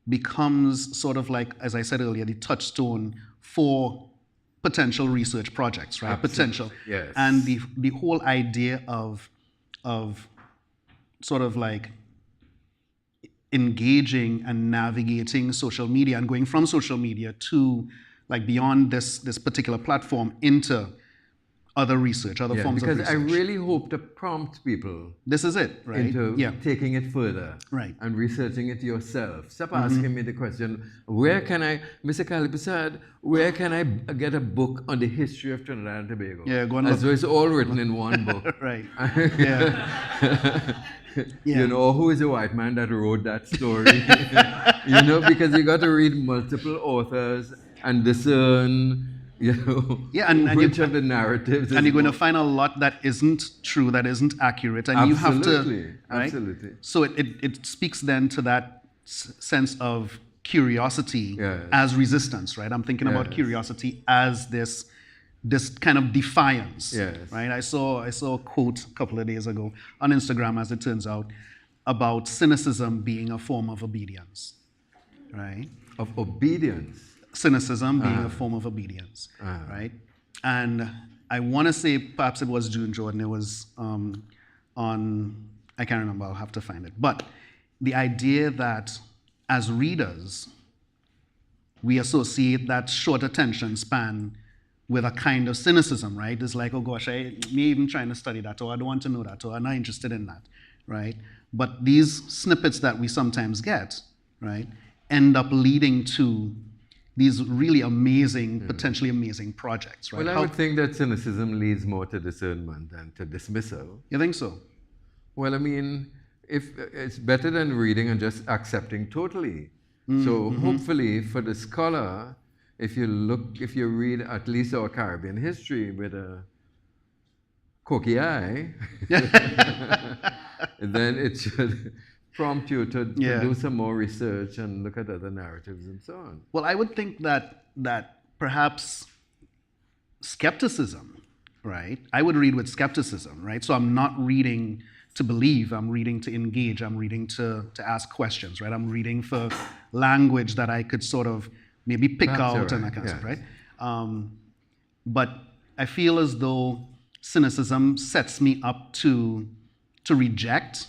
[SPEAKER 1] becomes sort of like, as I said earlier, the touchstone for potential research projects, right?
[SPEAKER 4] Absolutely.
[SPEAKER 1] Potential.
[SPEAKER 4] Yes.
[SPEAKER 1] And the whole idea of sort of like engaging and navigating social media and going from social media to like beyond this particular platform into other research, other forms of
[SPEAKER 4] because
[SPEAKER 1] research.
[SPEAKER 4] I really hope to prompt people
[SPEAKER 1] This is it, right?
[SPEAKER 4] into taking it further,
[SPEAKER 1] Right.
[SPEAKER 4] and researching it yourself. Stop asking me the question, where can I, Mr. Kalipasad, where can I get a book on the history of Trinidad and Tobago?
[SPEAKER 1] Yeah, go and
[SPEAKER 4] As
[SPEAKER 1] look.
[SPEAKER 4] though it's all written in one book.
[SPEAKER 1] Right. Yeah.
[SPEAKER 4] You know, who is the white man that wrote that story? You know, because you got to read multiple authors and discern, you know,
[SPEAKER 1] and
[SPEAKER 4] which of the narratives
[SPEAKER 1] and
[SPEAKER 4] is
[SPEAKER 1] you're going to
[SPEAKER 4] more-
[SPEAKER 1] find a lot that isn't true, that isn't accurate, and you have to, right?
[SPEAKER 4] Absolutely.
[SPEAKER 1] So it speaks then to that sense of curiosity
[SPEAKER 4] Yes.
[SPEAKER 1] as resistance, right? I'm thinking about
[SPEAKER 4] Yes.
[SPEAKER 1] curiosity as this kind of defiance,
[SPEAKER 4] Yes.
[SPEAKER 1] right? I saw a quote a couple of days ago on Instagram, as it turns out, about cynicism being a form of obedience, right?
[SPEAKER 4] Of obedience.
[SPEAKER 1] Cynicism being a form of obedience, right? And I want to say, perhaps it was June Jordan, it was on, I can't remember, I'll have to find it. But the idea that as readers, we associate that short attention span with a kind of cynicism, right? It's like, oh gosh, me even trying to study that, or I don't want to know that, or I'm not interested in that, right? But these snippets that we sometimes get, right, end up leading to these really amazing, potentially amazing projects, right?
[SPEAKER 4] Well, I would think that cynicism leads more to discernment than to dismissal.
[SPEAKER 1] You think so?
[SPEAKER 4] Well, I mean, if it's better than reading and just accepting totally. So hopefully for the scholar, if you read at least our Caribbean history with a cocky eye, then it should prompt you to do some more research and look at other narratives and so on.
[SPEAKER 1] Well, I would think that perhaps skepticism, right? I would read with skepticism, right? So I'm not reading to believe, I'm reading to engage, I'm reading to ask questions, right? I'm reading for language that I could sort of maybe pick
[SPEAKER 4] Perhaps
[SPEAKER 1] out
[SPEAKER 4] you're
[SPEAKER 1] and
[SPEAKER 4] right,
[SPEAKER 1] that kind of
[SPEAKER 4] yes.
[SPEAKER 1] stuff, right? But I feel as though cynicism sets me up to reject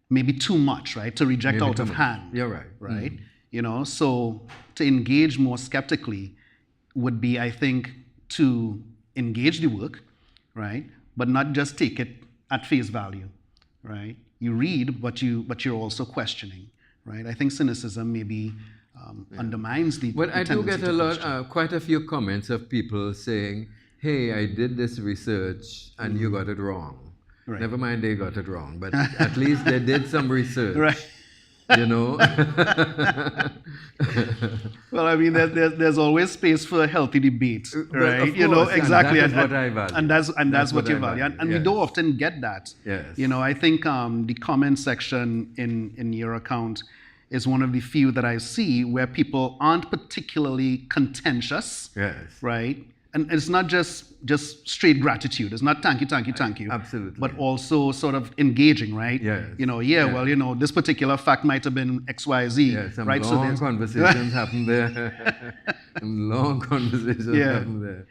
[SPEAKER 1] maybe too much, right? To reject
[SPEAKER 4] Maybe
[SPEAKER 1] out
[SPEAKER 4] too
[SPEAKER 1] of
[SPEAKER 4] much.
[SPEAKER 1] hand.
[SPEAKER 4] You're right.
[SPEAKER 1] Right? You know, so to engage more skeptically would be, I think, to engage the work, right? But not just take it at face value, right? You read, but you're also questioning, right? I think cynicism maybe undermines the.
[SPEAKER 4] Well,
[SPEAKER 1] the
[SPEAKER 4] I do
[SPEAKER 1] tendency
[SPEAKER 4] get
[SPEAKER 1] to
[SPEAKER 4] a lot,
[SPEAKER 1] question.
[SPEAKER 4] quite a few comments of people saying, "Hey, I did this research and you got it wrong."
[SPEAKER 1] Right.
[SPEAKER 4] Never mind, they got it wrong, but at least they did some research.
[SPEAKER 1] Right.
[SPEAKER 4] You know.
[SPEAKER 1] Well, I mean, there's always space for a healthy debate,
[SPEAKER 4] Well,
[SPEAKER 1] right?
[SPEAKER 4] of
[SPEAKER 1] You know,
[SPEAKER 4] course, and
[SPEAKER 1] exactly.
[SPEAKER 4] that is what I value.
[SPEAKER 1] And that's what
[SPEAKER 4] what
[SPEAKER 1] you
[SPEAKER 4] I
[SPEAKER 1] value.
[SPEAKER 4] value,
[SPEAKER 1] And we
[SPEAKER 4] yes.
[SPEAKER 1] don't often get that.
[SPEAKER 4] Yes.
[SPEAKER 1] You know, I think the comment section in your account is one of the few that I see where people aren't particularly contentious,
[SPEAKER 4] Yes.
[SPEAKER 1] right? And it's not just straight gratitude. It's not thank you.
[SPEAKER 4] Absolutely.
[SPEAKER 1] But also sort of engaging, right?
[SPEAKER 4] Yes.
[SPEAKER 1] You know, well, you know, this particular fact might have been X, Y, Z,
[SPEAKER 4] Yeah, some
[SPEAKER 1] right?
[SPEAKER 4] long conversations happen there. Some long conversations happen there.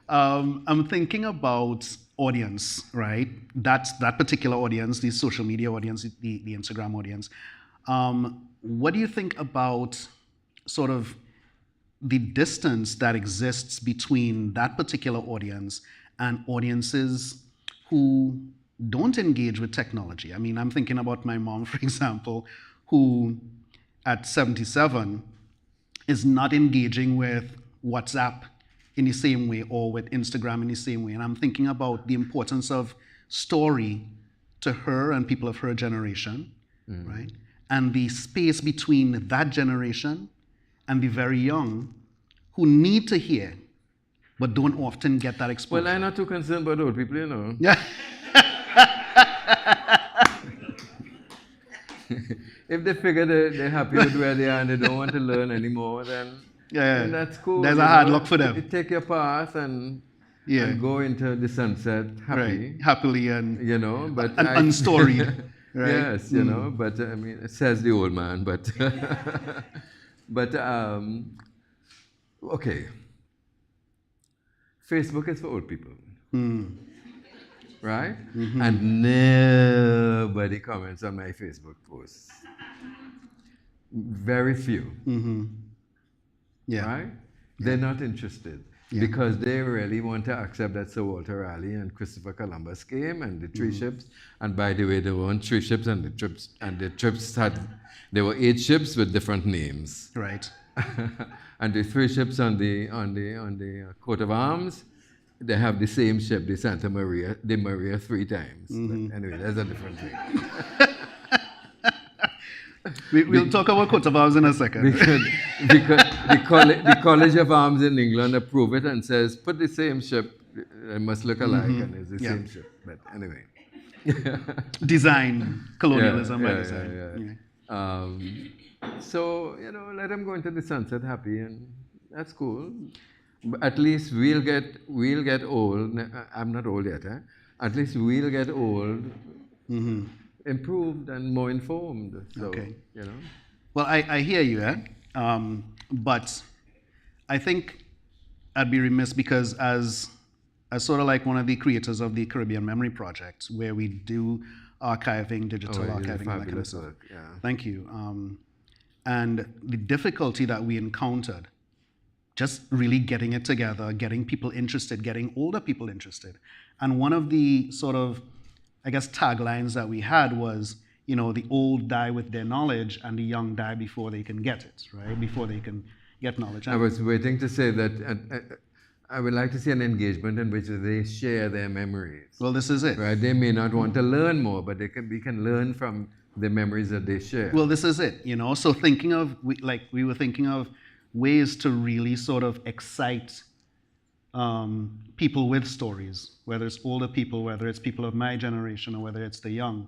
[SPEAKER 1] I'm thinking about audience, right? That's that particular audience, the social media audience, the Instagram audience. What do you think about sort of the distance that exists between that particular audience and audiences who don't engage with technology? I mean, I'm thinking about my mom, for example, who at 77 is not engaging with WhatsApp in the same way or with Instagram in the same way. And I'm thinking about the importance of story to her and people of her generation, right? And the space between that generation and the very young who need to hear but don't often get that exposure.
[SPEAKER 4] Well, I'm not too concerned about old people, you know.
[SPEAKER 1] Yeah.
[SPEAKER 4] If they figure they're happy with where they are and they don't want to learn anymore, then, then that's cool.
[SPEAKER 1] There's
[SPEAKER 4] you
[SPEAKER 1] a hard
[SPEAKER 4] know.
[SPEAKER 1] luck for them.
[SPEAKER 4] You take your path and
[SPEAKER 1] Yeah.
[SPEAKER 4] and go into the sunset happy,
[SPEAKER 1] Right. Happily and,
[SPEAKER 4] you know. But
[SPEAKER 1] and unstoried. Right?
[SPEAKER 4] Yes, you know. But I mean, it says the old man. But but okay. Facebook is for old people, right? And nobody comments on my Facebook posts. Very few.
[SPEAKER 1] Yeah.
[SPEAKER 4] Right? They're not interested. because they really want to accept that Sir Walter Raleigh and Christopher Columbus came and the three ships. And by the way, there weren't 3 ships, and the trips there were 8 ships with different names.
[SPEAKER 1] Right.
[SPEAKER 4] And the 3 ships on the coat of arms, they have the same ship, the Santa Maria, the Maria 3 times. But anyway, that's a different thing.
[SPEAKER 1] We'll talk about coat of arms in a second.
[SPEAKER 4] Because the College of Arms in England approve it and says, put the same ship, they must look alike, and it's the same ship. But anyway.
[SPEAKER 1] Design, colonialism by design.
[SPEAKER 4] So, let them go into the sunset happy, and that's cool. But at least we'll get old. I'm not old yet, eh? At least we'll get old, improved and more informed. So,
[SPEAKER 1] okay. Well, I hear you, but I think I'd be remiss because as sort of like one of the creators of the Caribbean Memory Project, where we do archiving, digital archiving, and that kind of stuff.
[SPEAKER 4] Yeah.
[SPEAKER 1] Thank you. And the difficulty that we encountered, just really getting it together, getting people interested, getting older people interested. And one of the sort of, I guess, taglines that we had was, the old die with their knowledge and the young die before they can get it, right? Before they can get knowledge.
[SPEAKER 4] I was waiting to say that I would like to see an engagement in which they share their memories.
[SPEAKER 1] Well, this is it.
[SPEAKER 4] Right? They may not want to learn more, but we can learn from the memories that they share.
[SPEAKER 1] Well, this is it, So we were thinking of ways to really sort of excite people with stories, whether it's older people, whether it's people of my generation, or whether it's the young,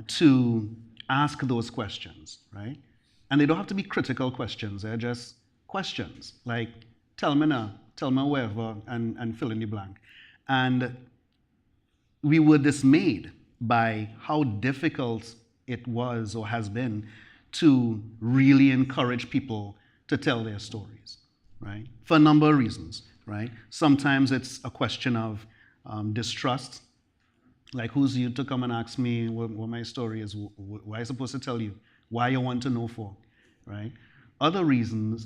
[SPEAKER 1] to ask those questions, right? And they don't have to be critical questions. They're just questions, like, tell me now, tell me wherever, and fill in the blank. And we were dismayed by how difficult it was or has been to really encourage people to tell their stories, right? For a number of reasons, right? Sometimes it's a question of distrust, like who's you to come and ask me what my story is, what I'm supposed to tell you, why you want to know for, right? Another reason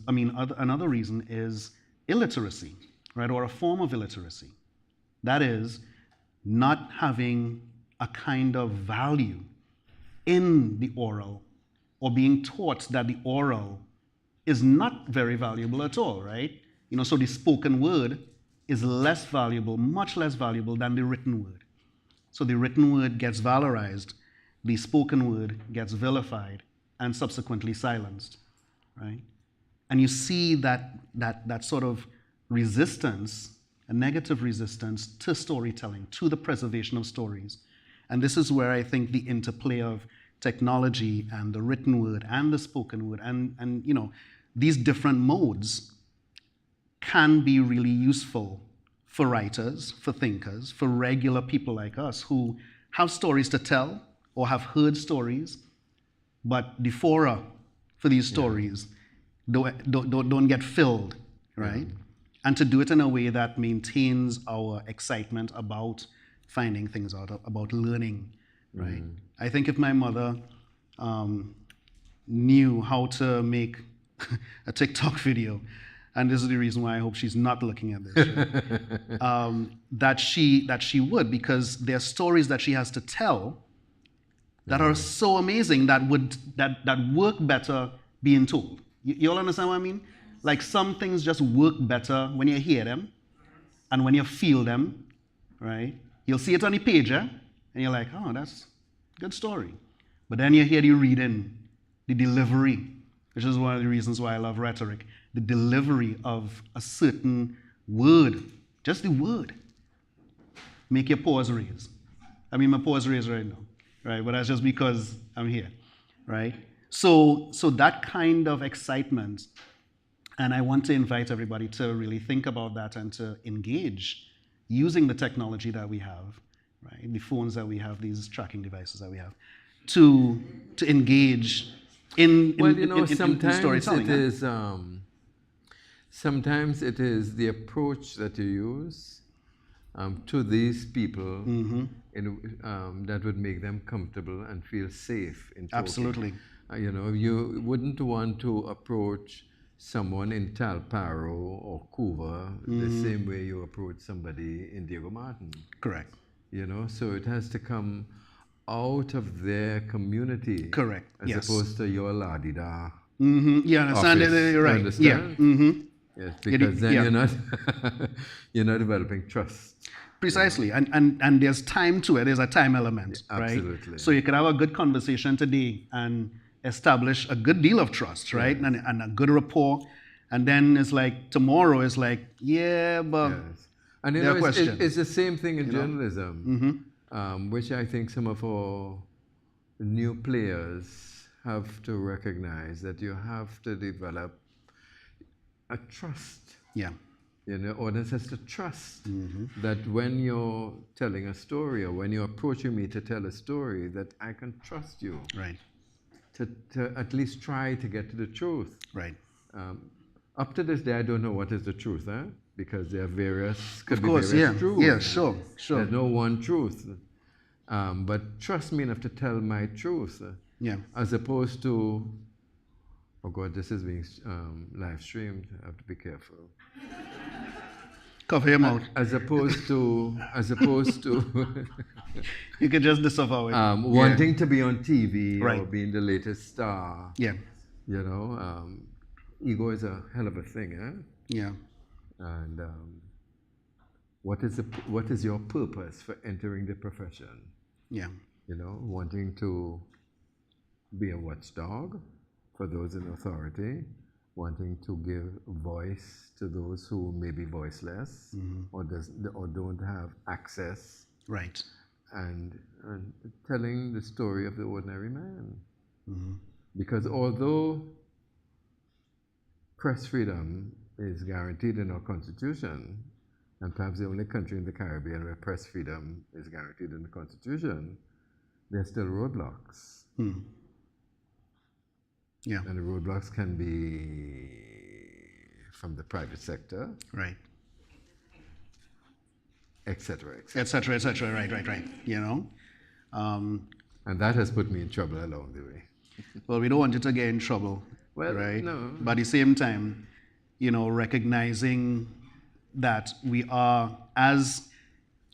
[SPEAKER 1] is illiteracy, right? Or a form of illiteracy. That is, not having a kind of value in the oral, or being taught that the oral is not very valuable at all, right? So the spoken word is less valuable, much less valuable than the written word. So the written word gets valorized, the spoken word gets vilified and subsequently silenced, right? And you see that sort of resistance, a negative resistance to storytelling, to the preservation of stories. And this is where I think the interplay of technology and the written word and the spoken word and these different modes can be really useful for writers, for thinkers, for regular people like us who have stories to tell or have heard stories, but the fora for these stories don't get filled, right? And to do it in a way that maintains our excitement about finding things out, about learning, right? I think if my mother knew how to make a TikTok video, and this is the reason why I hope she's not looking at this, that she would, because there are stories that she has to tell that are so amazing that work better being told. You all understand what I mean? Like some things just work better when you hear them and when you feel them, right? You'll see it on the page, and you're like, oh, that's a good story. But then you hear the reading, the delivery, which is one of the reasons why I love rhetoric, the delivery of a certain word, just the word, make your paws raise. I mean, my paws raise right now, right? But that's just because I'm here, right? So that kind of excitement, and I want to invite everybody to really think about that and to engage using the technology that we have, right? The phones that we have, these tracking devices that we have, to engage in storytelling.
[SPEAKER 4] Sometimes it is the approach that you use to these people that would make them comfortable and feel safe in talking.
[SPEAKER 1] Absolutely.
[SPEAKER 4] You wouldn't want to approach someone in Talparo or Cuba the same way you approach somebody in Diego Martin.
[SPEAKER 1] Correct.
[SPEAKER 4] You know, so it has to come out of their community.
[SPEAKER 1] Correct.
[SPEAKER 4] As
[SPEAKER 1] Yes.
[SPEAKER 4] opposed to your la-di-da.
[SPEAKER 1] You understand?
[SPEAKER 4] Office.
[SPEAKER 1] You're
[SPEAKER 4] You
[SPEAKER 1] right.
[SPEAKER 4] understand?
[SPEAKER 1] Yeah.
[SPEAKER 4] Yes, because then
[SPEAKER 1] yeah.
[SPEAKER 4] you're not you're not developing trust.
[SPEAKER 1] Precisely. And there's time to it. There's a time element, right?
[SPEAKER 4] Absolutely.
[SPEAKER 1] So you could have a good conversation today and establish a good deal of trust, right? And a good rapport. And then it's like tomorrow it's like, yeah, but
[SPEAKER 4] Yes. And you
[SPEAKER 1] there
[SPEAKER 4] know,
[SPEAKER 1] are questions.
[SPEAKER 4] it's the same thing in journalism, which I think some of our new players have to recognize, that you have to develop a trust.
[SPEAKER 1] Yeah.
[SPEAKER 4] You know, audience has to trust that when you're telling a story or when you're approaching me to tell a story, that I can trust you
[SPEAKER 1] Right.
[SPEAKER 4] to at least try to get to the truth.
[SPEAKER 1] Right.
[SPEAKER 4] Up to this day, I don't know what is the truth, because there are various, could
[SPEAKER 1] Of
[SPEAKER 4] be
[SPEAKER 1] course,
[SPEAKER 4] various
[SPEAKER 1] yeah.
[SPEAKER 4] truths.
[SPEAKER 1] Yeah, sure.
[SPEAKER 4] There's no one truth. But trust me enough to tell my truth,
[SPEAKER 1] Yeah.
[SPEAKER 4] as opposed to, oh God, this is being live streamed. I have to be careful.
[SPEAKER 1] Cover him out.
[SPEAKER 4] As opposed to,
[SPEAKER 1] You could just disavow it.
[SPEAKER 4] wanting to be on TV or
[SPEAKER 1] Right.
[SPEAKER 4] being the latest star.
[SPEAKER 1] Yeah.
[SPEAKER 4] You know, ego is a hell of a thing,
[SPEAKER 1] Yeah.
[SPEAKER 4] And what is your purpose for entering the profession?
[SPEAKER 1] Yeah.
[SPEAKER 4] You know, wanting to be a watchdog for those in authority, wanting to give voice to those who may be voiceless or don't have access,
[SPEAKER 1] Right.
[SPEAKER 4] and telling the story of the ordinary man. Because although press freedom is guaranteed in our Constitution, and perhaps the only country in the Caribbean where press freedom is guaranteed in the Constitution, there are still roadblocks.
[SPEAKER 1] Yeah.
[SPEAKER 4] And the roadblocks can be from the private sector,
[SPEAKER 1] Right.
[SPEAKER 4] et cetera, et cetera.
[SPEAKER 1] Et cetera, et cetera. Right. You know?
[SPEAKER 4] And that has put me in trouble along the way.
[SPEAKER 1] Well, we don't want you to get in trouble.
[SPEAKER 4] Well,
[SPEAKER 1] right?
[SPEAKER 4] no.
[SPEAKER 1] But at the same time, you know, recognizing that we are, as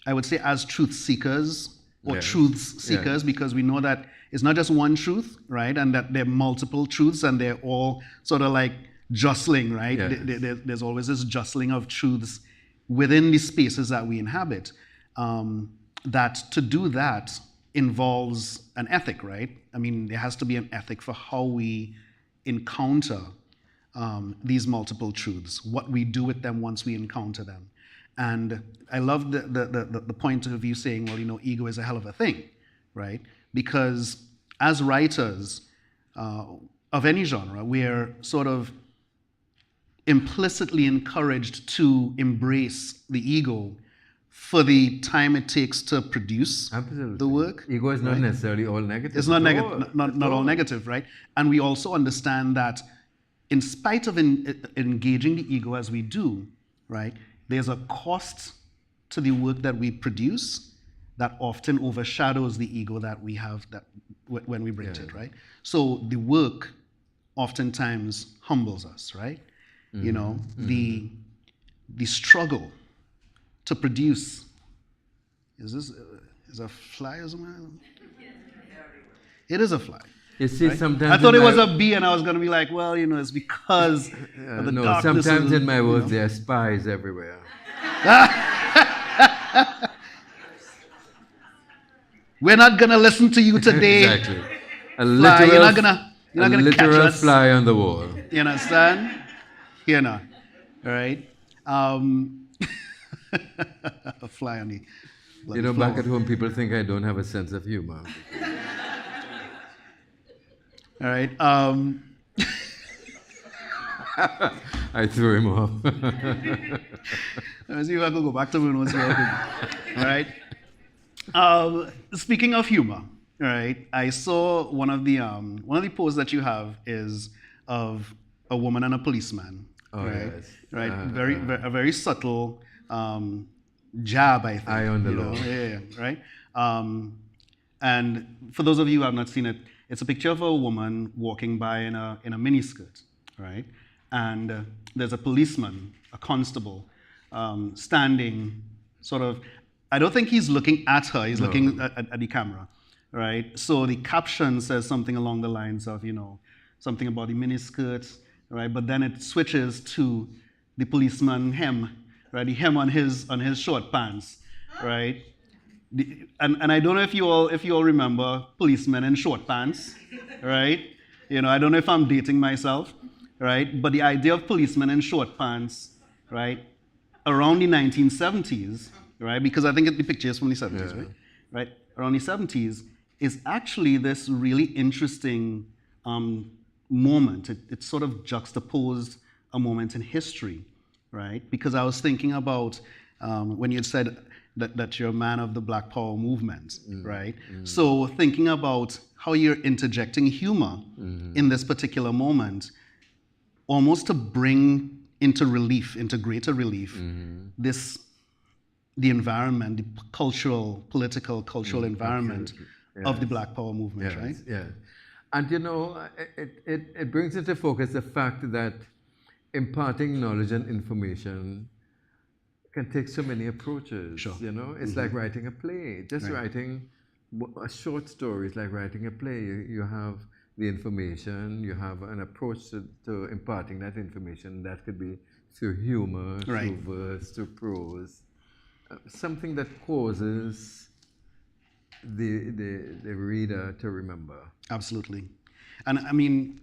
[SPEAKER 1] I would say, as truth seekers or
[SPEAKER 4] Yes.
[SPEAKER 1] truths seekers, because we know that it's not just one truth, right? And that there are multiple truths and they're all sort of like jostling, right?
[SPEAKER 4] Yes.
[SPEAKER 1] There's always this jostling of truths within the spaces that we inhabit. That to do that involves an ethic, right? I mean, there has to be an ethic for how we encounter these multiple truths, what we do with them once we encounter them. And I love the point of view saying, well, you know, ego is a hell of a thing, right? Because as writers of any genre, we're sort of implicitly encouraged to embrace the ego for the time it takes to produce
[SPEAKER 4] Absolutely.
[SPEAKER 1] the work.
[SPEAKER 4] Ego is not necessarily all negative.
[SPEAKER 1] It's not
[SPEAKER 4] at
[SPEAKER 1] negative,
[SPEAKER 4] all.
[SPEAKER 1] not all negative, right? And we also understand that in spite of engaging the ego as we do, right, there's a cost to the work that we produce that often overshadows the ego that we have when we bring it, right? So the work oftentimes humbles us, right? You know, the struggle to produce. Is a fly or something? It is a fly.
[SPEAKER 4] You see,
[SPEAKER 1] Right?
[SPEAKER 4] sometimes
[SPEAKER 1] I thought
[SPEAKER 4] in
[SPEAKER 1] it was
[SPEAKER 4] my-
[SPEAKER 1] a bee, and I was going to be like, well, you know, it's because of the
[SPEAKER 4] no,
[SPEAKER 1] darkness.
[SPEAKER 4] sometimes
[SPEAKER 1] of,
[SPEAKER 4] in my
[SPEAKER 1] you
[SPEAKER 4] words
[SPEAKER 1] know.
[SPEAKER 4] there are spies everywhere.
[SPEAKER 1] We're not going to listen to you today.
[SPEAKER 4] Exactly. A
[SPEAKER 1] Fly.
[SPEAKER 4] literal,
[SPEAKER 1] You're not gonna catch
[SPEAKER 4] literal
[SPEAKER 1] us.
[SPEAKER 4] fly on the wall.
[SPEAKER 1] You understand? You know, all right? A fly on the
[SPEAKER 4] You know,
[SPEAKER 1] floor.
[SPEAKER 4] back at home, people think I don't have a sense of humor.
[SPEAKER 1] All right.
[SPEAKER 4] I threw him off.
[SPEAKER 1] Let me see if I can go back to when I was working. All right. Speaking of humor, all right, I saw one of the posts that you have is of a woman and a policeman.
[SPEAKER 4] Oh,
[SPEAKER 1] right?
[SPEAKER 4] yes.
[SPEAKER 1] Right. A very subtle jab, I think.
[SPEAKER 4] Eye on the
[SPEAKER 1] you know?
[SPEAKER 4] law.
[SPEAKER 1] Yeah. Right. And for those of you who have not seen it, it's a picture of a woman walking by in a miniskirt, right? and there's a policeman, a constable, standing sort of, I don't think he's looking at her, he's looking at the camera, right? So the caption says something along the lines of, something about the miniskirts, right? But then it switches to the policeman hem, right? The hem on his short pants, right? And I don't know if you all remember policemen in short pants, right? I don't know if I'm dating myself, right? But the idea of policemen in short pants, right, around the 1970s, right? Because I think the picture is from the 70s, right? Right? Around the 70s is actually this really interesting moment. It sort of juxtaposed a moment in history, right? Because I was thinking about when you had said that you're a man of the Black Power movement, right? So thinking about how you're interjecting humor in this particular moment, almost to bring into greater relief, the environment, the political, cultural environment of the Black Power movement, right?
[SPEAKER 4] Yeah. And it brings into focus the fact that imparting knowledge and information can take so many approaches.
[SPEAKER 1] Sure.
[SPEAKER 4] It's like writing a play. Just writing a short story is like writing a play. You have the information, you have an approach to imparting that information. That could be through humor, through verse, through prose. Something that causes the reader to remember.
[SPEAKER 1] Absolutely. And I mean,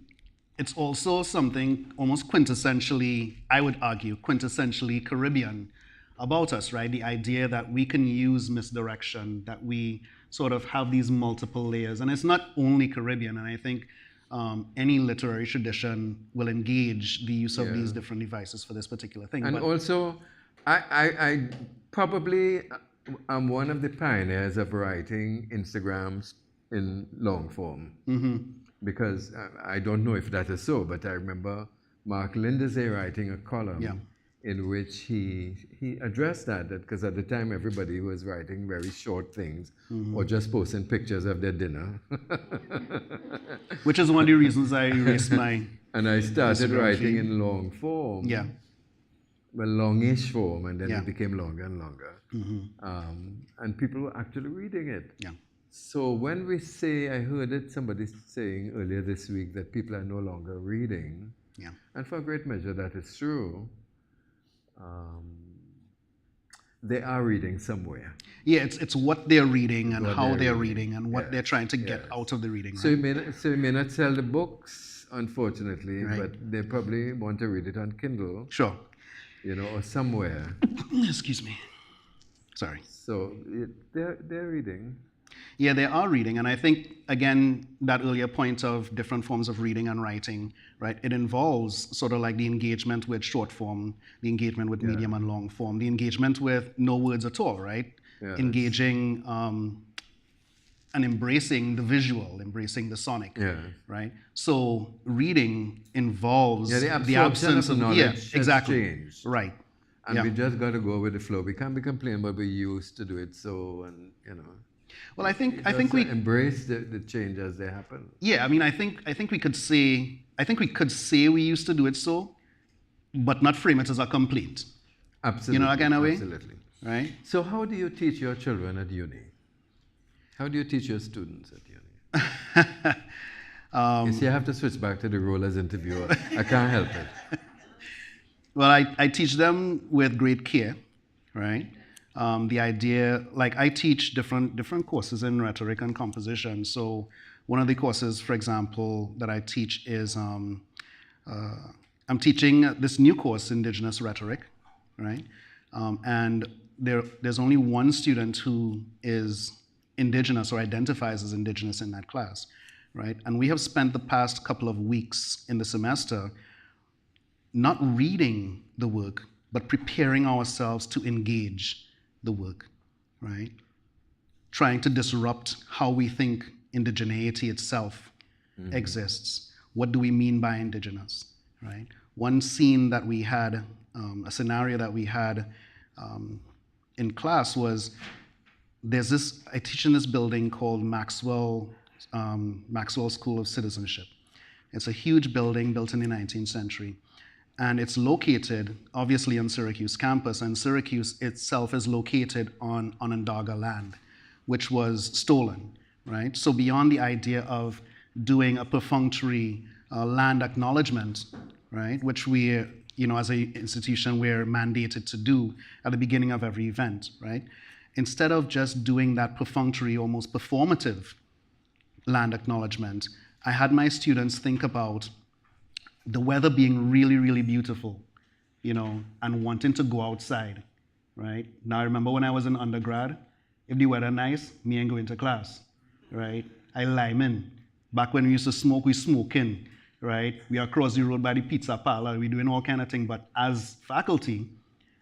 [SPEAKER 1] it's also something almost quintessentially, I would argue, quintessentially Caribbean about us, right? The idea that we can use misdirection, that we sort of have these multiple layers. And it's not only Caribbean, and I think any literary tradition will engage the use of these different devices for this particular thing.
[SPEAKER 4] And also, I probably am one of the pioneers of writing Instagrams in long form. Because I don't know if that is so, but I remember Mark Lindsay writing a column in which he addressed that because at the time everybody was writing very short things or just posting pictures of their dinner.
[SPEAKER 1] Which is one of the reasons I erased my...
[SPEAKER 4] And I started writing in long form.
[SPEAKER 1] Yeah.
[SPEAKER 4] Well, longish form, and then it became longer and longer. And people were actually reading it.
[SPEAKER 1] Yeah.
[SPEAKER 4] So when we say, I heard somebody saying earlier this week that people are no longer reading, and for a great measure that is true, they are reading somewhere.
[SPEAKER 1] Yeah, it's what they're reading and how they're reading and what they're trying to get out of the reading.
[SPEAKER 4] So you may not sell the books, unfortunately, but they probably want to read it on Kindle.
[SPEAKER 1] Sure.
[SPEAKER 4] Or somewhere.
[SPEAKER 1] Excuse me. Sorry.
[SPEAKER 4] So they're reading.
[SPEAKER 1] Yeah, they are reading. And I think, again, that earlier point of different forms of reading and writing, right? It involves sort of like the engagement with short form, the engagement with medium and long form, the engagement with no words at all, right?
[SPEAKER 4] Yes.
[SPEAKER 1] Engaging and embracing the visual, embracing the sonic, right? So reading involves the absence of
[SPEAKER 4] knowledge.
[SPEAKER 1] Exactly.
[SPEAKER 4] Changed.
[SPEAKER 1] Right.
[SPEAKER 4] And we just got to go with the flow. We can't be complaining, but we used to do it so, and
[SPEAKER 1] Well, I think we
[SPEAKER 4] embrace the change as they happen.
[SPEAKER 1] Yeah, I mean, I think we could say we used to do it so, but not frame it as a complaint.
[SPEAKER 4] Absolutely.
[SPEAKER 1] That kind of way.
[SPEAKER 4] Absolutely.
[SPEAKER 1] Right.
[SPEAKER 4] So how do you teach your children at uni? How do you teach your students at uni? You see, I have to switch back to the role as interviewer. I can't help it.
[SPEAKER 1] Well, I teach them with great care, right? The idea, like I teach different courses in rhetoric and composition. So one of the courses, for example, that I teach is I'm teaching this new course, Indigenous Rhetoric, right? And there's only one student who is Indigenous or identifies as Indigenous in that class, right? And we have spent the past couple of weeks in the semester not reading the work, but preparing ourselves to engage the work, right? Trying to disrupt how we think indigeneity itself exists. What do we mean by indigenous, right? One scene that we had, a scenario that we had in class was, I teach in this building called Maxwell School of Citizenship. It's a huge building built in the 19th century. and it's located obviously on Syracuse campus, and Syracuse itself is located on Onondaga land, which was stolen, right? So beyond the idea of doing a perfunctory land acknowledgement, right, which we, as an institution, we're mandated to do at the beginning of every event, right? Instead of just doing that perfunctory, almost performative land acknowledgement, I had my students think about the weather being really, really beautiful, and wanting to go outside, right? Now, I remember when I was in undergrad, if the weather nice, me ain't going to class, right? I lime in. Back when we used to smoke, we smoking, right? We are across the road by the pizza parlor, we're doing all kind of things, but as faculty,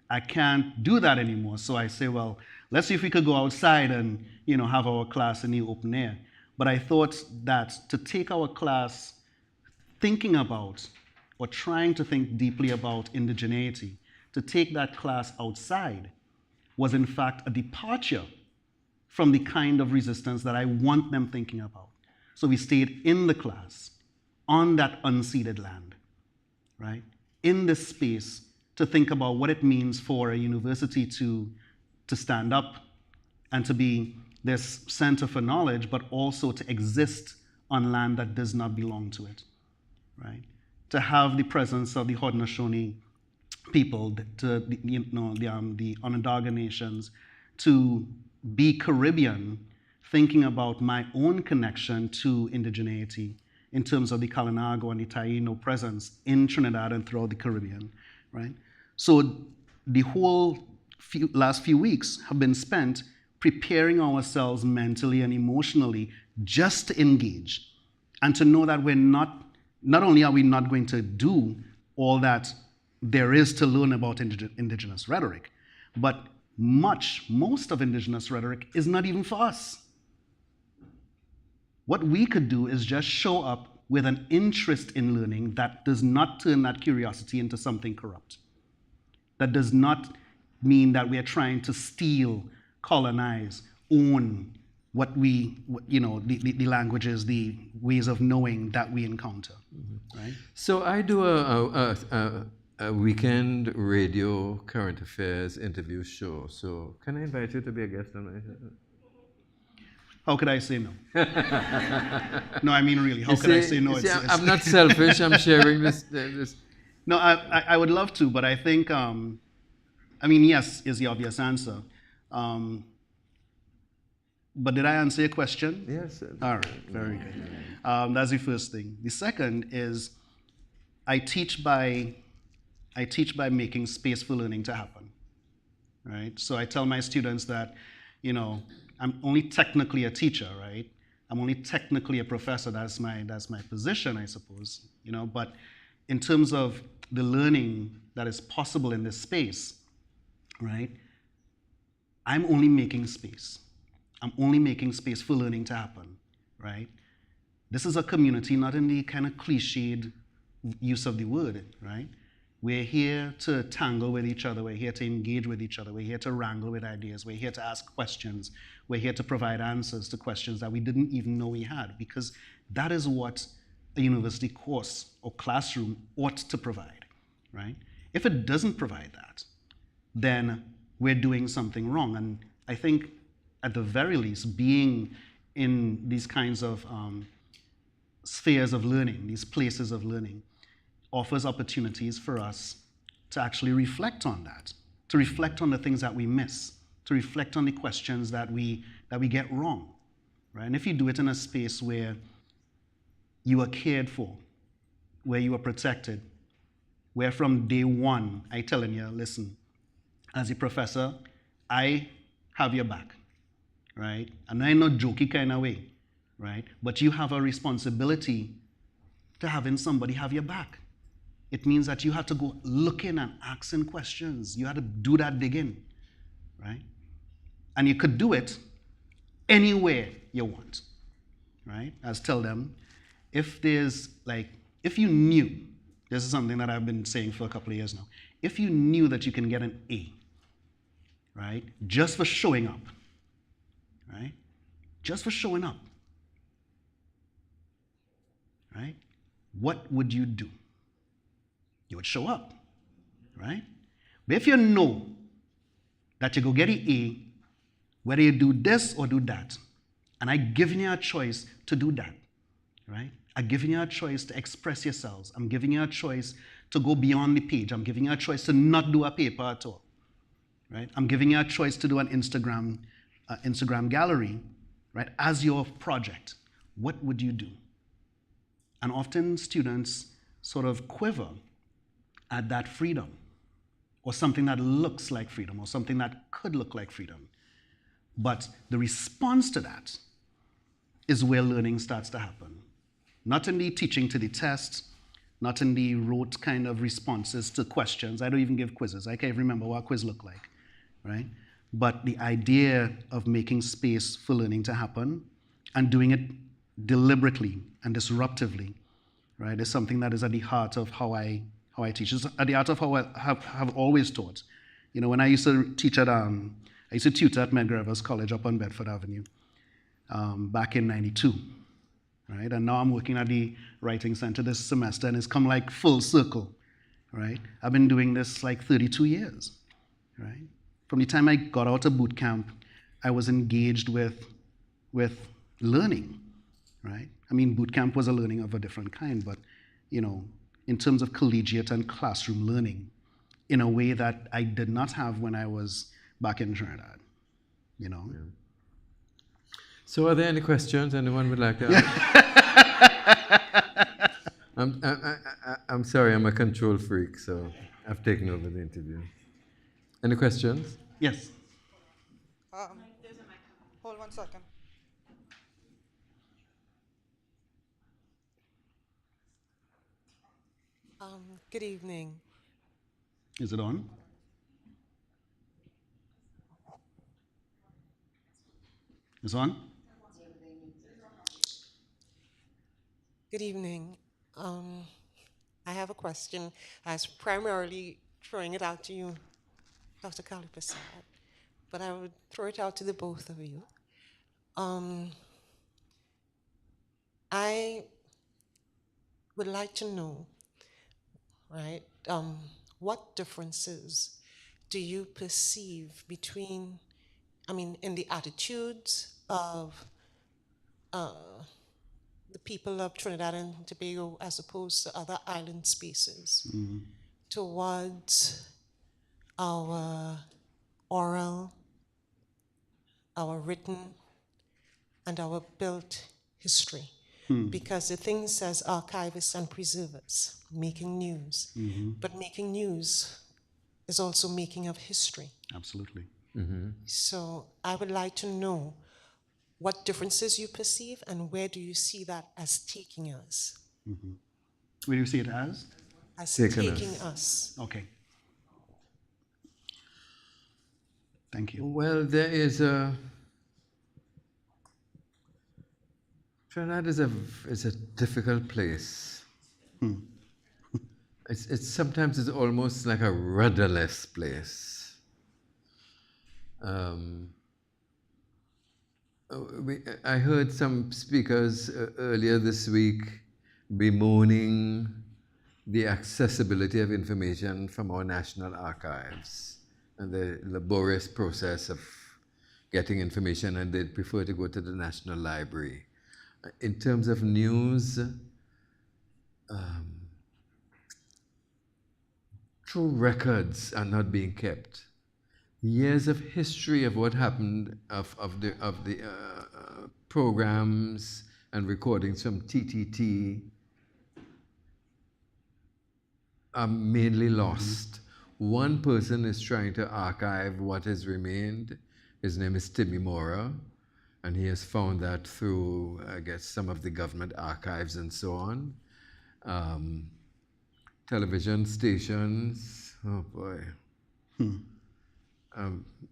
[SPEAKER 1] I can't do that anymore. So I say, well, let's see if we could go outside and, have our class in the open air. But I thought that to take our class thinking about or trying to think deeply about indigeneity, to take that class outside was in fact a departure from the kind of resistance that I want them thinking about. So we stayed in the class, on that unceded land, right? In this space to think about what it means for a university to stand up and to be this center for knowledge, but also to exist on land that does not belong to it, right? To have the presence of the Haudenosaunee people, the Onondaga nations, to be Caribbean, thinking about my own connection to indigeneity in terms of the Kalinago and the Taino presence in Trinidad and throughout the Caribbean, right? So the whole last few weeks have been spent preparing ourselves mentally and emotionally just to engage and to know that we're not only are we not going to do all that there is to learn about indigenous rhetoric, but most of indigenous rhetoric is not even for us. What we could do is just show up with an interest in learning that does not turn that curiosity into something corrupt. That does not mean that we are trying to steal, colonize, own the languages, the ways of knowing that we encounter, right?
[SPEAKER 4] So I do a weekend radio current affairs interview show. So can I invite you to be a guest on my show?
[SPEAKER 1] How could I say no? No, I mean really, how could I say no?
[SPEAKER 4] I'm not selfish, I'm sharing this.
[SPEAKER 1] No, I would love to, but I think, yes is the obvious answer. But did I answer your question?
[SPEAKER 4] Yes.
[SPEAKER 1] All right, very good. That's the first thing. The second is I teach by making space for learning to happen, right? So I tell my students that, I'm only technically a teacher, right? I'm only technically a professor. That's my position, I suppose, But in terms of the learning that is possible in this space, right? I'm only making space. I'm only making space for learning to happen, right? This is a community, not in the kind of cliched use of the word, right? We're here to tangle with each other. We're here to engage with each other. We're here to wrangle with ideas. We're here to ask questions. We're here to provide answers to questions that we didn't even know we had, because that is what a university course or classroom ought to provide, right? If it doesn't provide that, then we're doing something wrong. And I think at the very least, being in these kinds of spheres of learning, these places of learning, offers opportunities for us to actually reflect on that, to reflect on the things that we miss, to reflect on the questions that we get wrong, right? And if you do it in a space where you are cared for, where you are protected, where from day one, I telling you, listen, as a professor, I have your back, right? And I'm not jokey kind of way, right? But you have a responsibility to having somebody have your back. It means that you have to go looking and asking questions. You have to do that digging, right? And you could do it anywhere you want, right? As tell them, if you knew, this is something that I've been saying for a couple of years now, if you knew that you can get an A, right, just for showing up, right? Just for showing up, right? What would you do? You would show up, right? But if you know that you go get an A, whether you do this or do that, and I'm giving you a choice to do that, right? I'm giving you a choice to express yourselves. I'm giving you a choice to go beyond the page. I'm giving you a choice to not do a paper at all, right? I'm giving you a choice to do an Instagram gallery, right, as your project. What would you do? And often students sort of quiver at that freedom, or something that looks like freedom, or something that could look like freedom. But the response to that is where learning starts to happen. Not in the teaching to the test, not in the rote kind of responses to questions. I don't even give quizzes. I can't even remember what a quiz looked like, right? But the idea of making space for learning to happen and doing it deliberately and disruptively, right, is something that is at the heart of how I teach. It's at the heart of how I have always taught. You know, when I used to teach at, I used to tutor at Medgar Evers College up on Bedford Avenue back in '92, right? And now I'm working at the Writing Center this semester, and it's come like full circle, right? I've been doing this like 32 years, right? From the time I got out of boot camp, I was engaged with learning, right? I mean, boot camp was a learning of a different kind, but, you know, in terms of collegiate and classroom learning, in a way that I did not have when I was back in Trinidad, you know?
[SPEAKER 4] Yeah. So are there any questions anyone would like to ask? I'm sorry, I'm a control freak, so I've taken over the interview. Any questions?
[SPEAKER 1] Yes.
[SPEAKER 5] Hold 1 second. Good evening.
[SPEAKER 1] Is it on? It's on?
[SPEAKER 5] Good evening. I have a question. I was primarily throwing it out to you, Dr. Kalipasad, but I would throw it out to the both of you. I would like to know, right, what differences do you perceive between, in the attitudes of the people of Trinidad and Tobago as opposed to other island spaces towards our oral, our written, and our built history? Because the thing says archivists and preservers, making news. But making news is also making of history.
[SPEAKER 1] Absolutely.
[SPEAKER 5] So I would like to know what differences you perceive and where do you see that as taking us?
[SPEAKER 1] Where do you see it as?
[SPEAKER 5] As
[SPEAKER 4] Taking
[SPEAKER 5] taking
[SPEAKER 4] us.
[SPEAKER 5] us.
[SPEAKER 1] Okay. Thank you.
[SPEAKER 4] Well, there is a... Trinidad is a difficult place. It's sometimes it's almost like a rudderless place. I heard some speakers earlier this week bemoaning the accessibility of information from our national archives and the laborious process of getting information, and they'd prefer to go to the National Library. In terms of news, true records are not being kept. Years of history of what happened, of the programs and recordings from TTT are mainly lost. One person is trying to archive what has remained. His name is Timmy Mora, and he has found that through, I guess, some of the government archives and so on. Television stations, oh boy.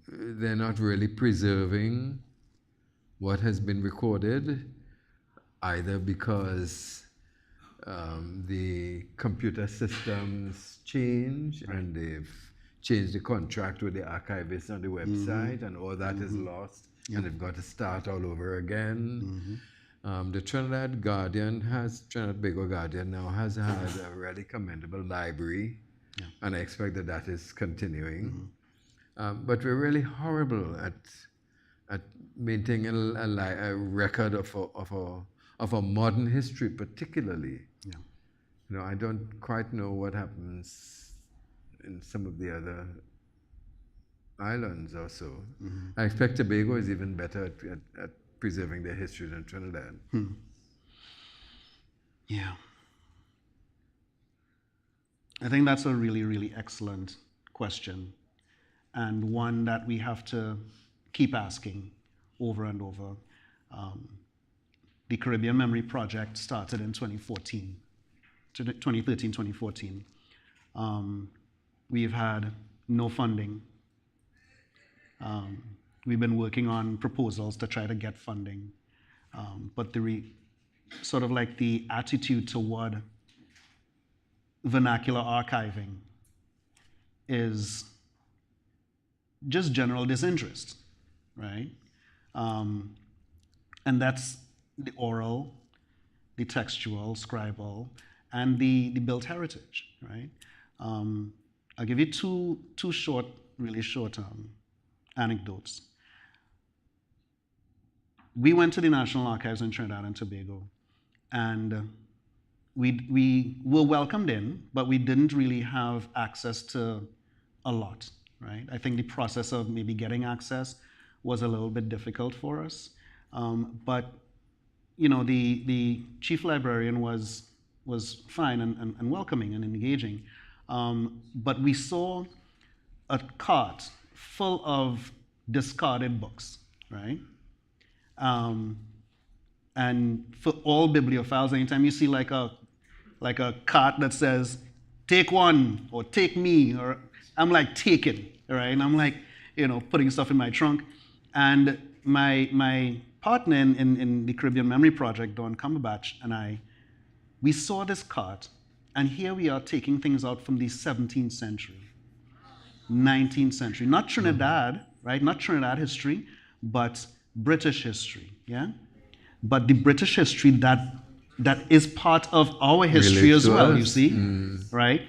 [SPEAKER 4] They're not really preserving what has been recorded, either because the computer systems change and they've changed the contract with the archivists on the website, and all that is lost, and they've got to start all over again. The Trinidad Tobago Guardian now has had a really commendable library And I expect that that is continuing. But we're really horrible at maintaining a record of a modern history, particularly.
[SPEAKER 1] Yeah.
[SPEAKER 4] You know, I don't quite know what happens in some of the other islands or so. I expect Tobago is even better at preserving their history than Trinidad.
[SPEAKER 1] Yeah. I think that's a really, really excellent question, and one that we have to keep asking over and over. The Caribbean Memory Project started in 2013, 2014. We've had no funding. We've been working on proposals to try to get funding, but sort of like the attitude toward vernacular archiving is just general disinterest, right? And that's the oral, the textual, scribal, and the built heritage, right? I'll give you two really short anecdotes. We went to the National Archives in Trinidad and Tobago, and we were welcomed in, but we didn't really have access to a lot, right? I think the process of maybe getting access was a little bit difficult for us. But you know, the chief librarian was fine and welcoming and engaging. But we saw a cart full of discarded books, right? And for all bibliophiles, anytime you see like a cart that says, take one, or take me, or I'm like, take it, right? And I'm like, you know, putting stuff in my trunk. And my partner in the Caribbean Memory Project, Dawn Cumberbatch, and we saw this cart, and here we are taking things out from the 17th century, 19th century, not Trinidad, right? Not Trinidad history, but British history, yeah? But the British history that is part of our history as well, you see, right?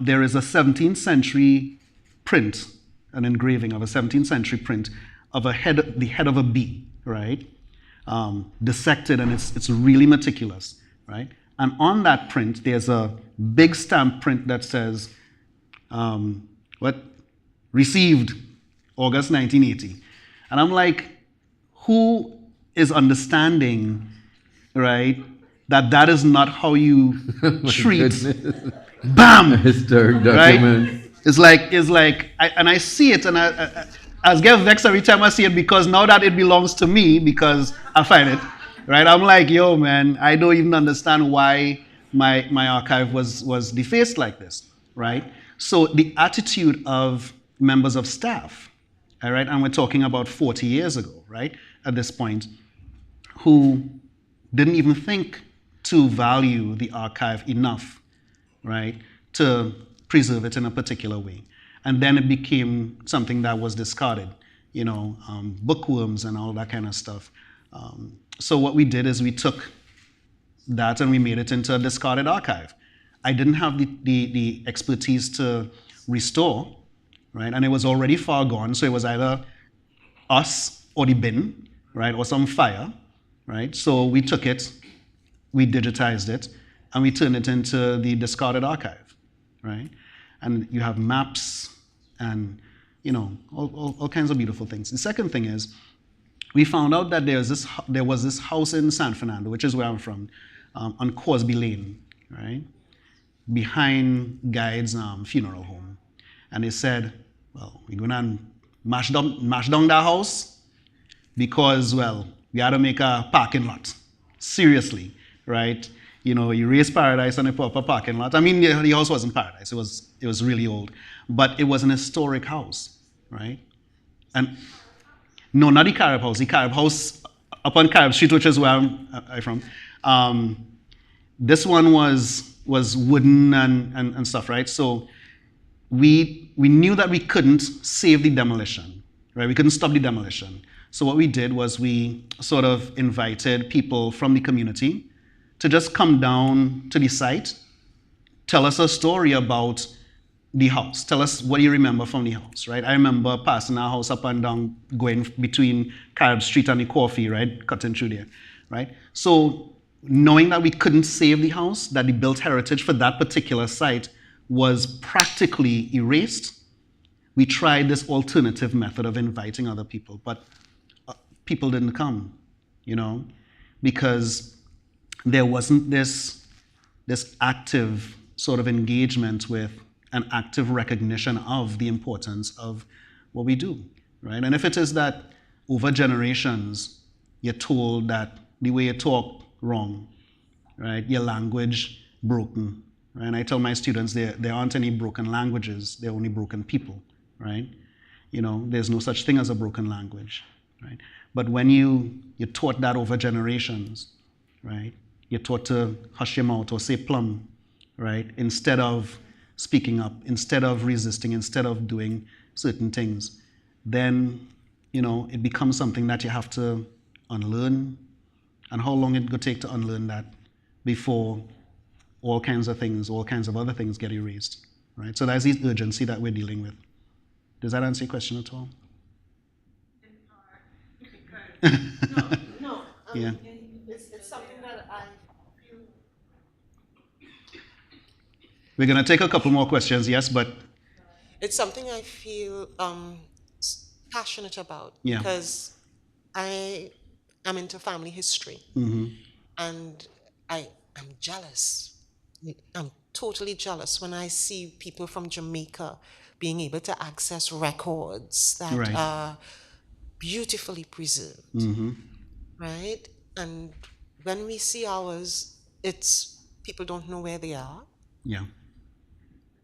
[SPEAKER 1] There is a 17th century print, an engraving of a 17th century print of the head of a bee, right? Dissected, and it's really meticulous, right? And on that print, there's a big stamp print that says, received August 1980. And I'm like, who is understanding, right, that is not how you treat, bam,
[SPEAKER 4] historic document.
[SPEAKER 1] Right? It's like, I see it, and I get vexed every time I see it, because now that it belongs to me, because I find it, right? I'm like, yo, man, I don't even understand why my archive was defaced like this, right? So the attitude of members of staff, all right, and we're talking about 40 years ago, right, at this point, who didn't even think to value the archive enough, right, to preserve it in a particular way. And then it became something that was discarded, you know, bookworms and all that kind of stuff. So what we did is we took that and we made it into a discarded archive. I didn't have the expertise to restore, right? And it was already far gone, so it was either us or the bin, right, or some fire, right? So we took it, we digitized it, and we turned it into the discarded archive, right? And you have maps and, you know, all kinds of beautiful things. The second thing is, we found out that there was this house in San Fernando, which is where I'm from, on Cosby Lane, right, behind Guide's funeral home. And they said, well, we're going to mash down that house because, well, we had to make a parking lot. Seriously, right? You know, you raise paradise on a proper parking lot. I mean, the house wasn't paradise. It was really old. But it was an historic house, right? And no, not the Carib House. The Carib House up on Carib Street, which is where I'm from. This one was wooden and stuff, right? So we knew that we couldn't save the demolition, right? We couldn't stop the demolition. So what we did was we sort of invited people from the community to just come down to the site, tell us a story about the house. Tell us what you remember from the house, right? I remember passing our house up and down, going between Carib Street and the Coffee, right? Cutting through there, right? So knowing that we couldn't save the house, that the built heritage for that particular site was practically erased, we tried this alternative method of inviting other people, but people didn't come, because there wasn't this active sort of engagement with an active recognition of the importance of what we do, right? And if it is that over generations, you're told that the way you talk, wrong, right? Your language, broken, right? And I tell my students there aren't any broken languages, there are only broken people, right? There's no such thing as a broken language, right? But when you're taught that over generations, right? You're taught to hush your mouth or say plum, right? Instead of speaking up, instead of resisting, instead of doing certain things, then, it becomes something that you have to unlearn. And how long it could take to unlearn that before all kinds of things, all kinds of other things get erased, right? So that's the urgency that we're dealing with. Does that answer your question at all?
[SPEAKER 5] No.
[SPEAKER 1] Yeah.
[SPEAKER 5] It's something that I feel.
[SPEAKER 1] We're going to take a couple more questions, yes, but
[SPEAKER 5] It's something I feel passionate about,
[SPEAKER 1] Yeah.
[SPEAKER 5] because I am into family history, and I'm jealous. I'm totally jealous when I see people from Jamaica being able to access records that
[SPEAKER 1] Right.
[SPEAKER 5] are beautifully preserved, right? And when we see ours, it's people don't know where they are,
[SPEAKER 1] yeah.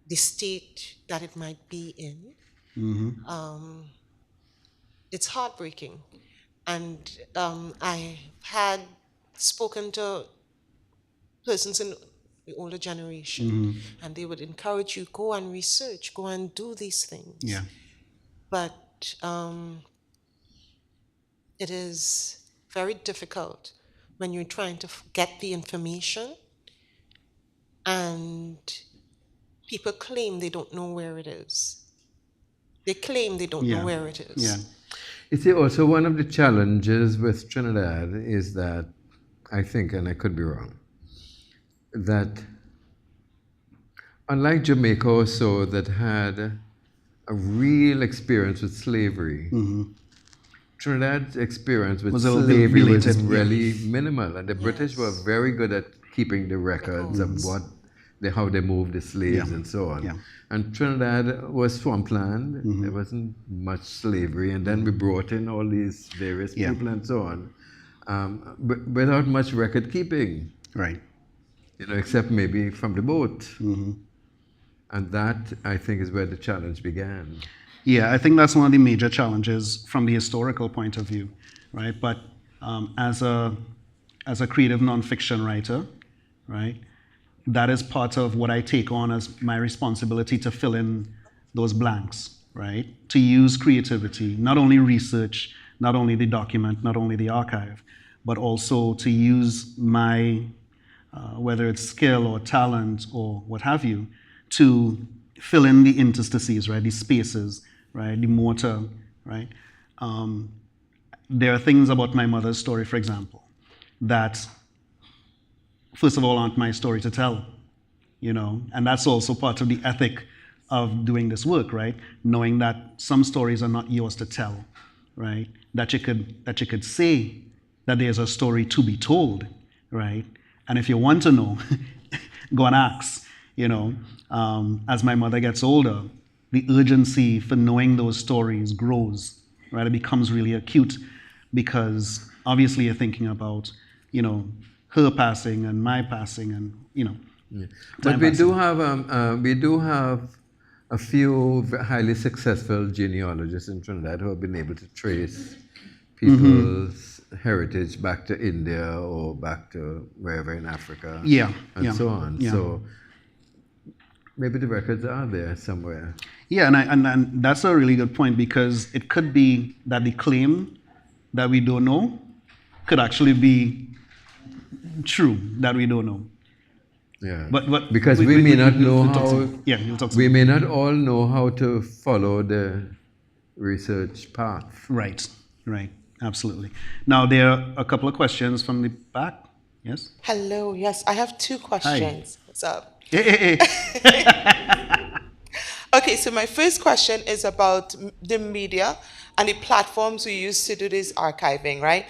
[SPEAKER 5] the state that it might be in. It's heartbreaking. And I had spoken to persons in the older generation, and they would encourage you, go and research, go and do these things.
[SPEAKER 1] Yeah.
[SPEAKER 5] But it is very difficult when you're trying to get the information and people claim they don't know where it is. They claim they don't know where it is.
[SPEAKER 1] Yeah.
[SPEAKER 4] You see, also one of the challenges with Trinidad is that, I think, and I could be wrong, that unlike Jamaica or so that had a real experience with slavery, Trinidad's experience with
[SPEAKER 1] Was a little bit
[SPEAKER 4] slavery was
[SPEAKER 1] belated, yeah.
[SPEAKER 4] really minimal, and the British were very good at keeping the records of how they moved the slaves
[SPEAKER 1] Yeah.
[SPEAKER 4] and so on.
[SPEAKER 1] Yeah.
[SPEAKER 4] And Trinidad was swampland. There wasn't much slavery, and then we brought in all these various
[SPEAKER 1] Yeah.
[SPEAKER 4] people and so on, but without much record keeping,
[SPEAKER 1] Right.
[SPEAKER 4] except maybe from the boat. And that, I think, is where the challenge began.
[SPEAKER 1] Yeah, I think that's one of the major challenges from the historical point of view, right? But as a creative nonfiction writer, right, that is part of what I take on as my responsibility to fill in those blanks, right? To use creativity, not only research, not only the document, not only the archive, but also to use my, whether it's skill or talent or what have you, to fill in the interstices, right? The spaces, right? The mortar, right? There are things about my mother's story, for example, that first of all aren't my story to tell, and that's also part of the ethic of doing this work, right? Knowing that some stories are not yours to tell, right? That you could say that there's a story to be told, right? And if you want to know, go and ask, as my mother gets older, the urgency for knowing those stories grows, right? It becomes really acute because obviously you're thinking about, her passing and my passing and,
[SPEAKER 4] But we do have a few highly successful genealogists in Trinidad who have been able to trace people's heritage back to India or back to wherever in Africa, and so on.
[SPEAKER 1] Yeah.
[SPEAKER 4] So maybe the records are there somewhere.
[SPEAKER 1] Yeah, and that's a really good point, because it could be that the claim that we don't know could actually be true, that we don't know,
[SPEAKER 4] Yeah.
[SPEAKER 1] But
[SPEAKER 4] because we may not know
[SPEAKER 1] we'll talk
[SPEAKER 4] how.
[SPEAKER 1] some- yeah, you'll talk.
[SPEAKER 4] We
[SPEAKER 1] some-
[SPEAKER 4] may not all know how to follow the research path.
[SPEAKER 1] Right, right, absolutely. Now there are a couple of questions from the back. Yes.
[SPEAKER 6] Hello, yes, I have two questions. What's up?
[SPEAKER 1] Hey.
[SPEAKER 6] Okay, so my first question is about the media and the platforms we use to do this archiving, right?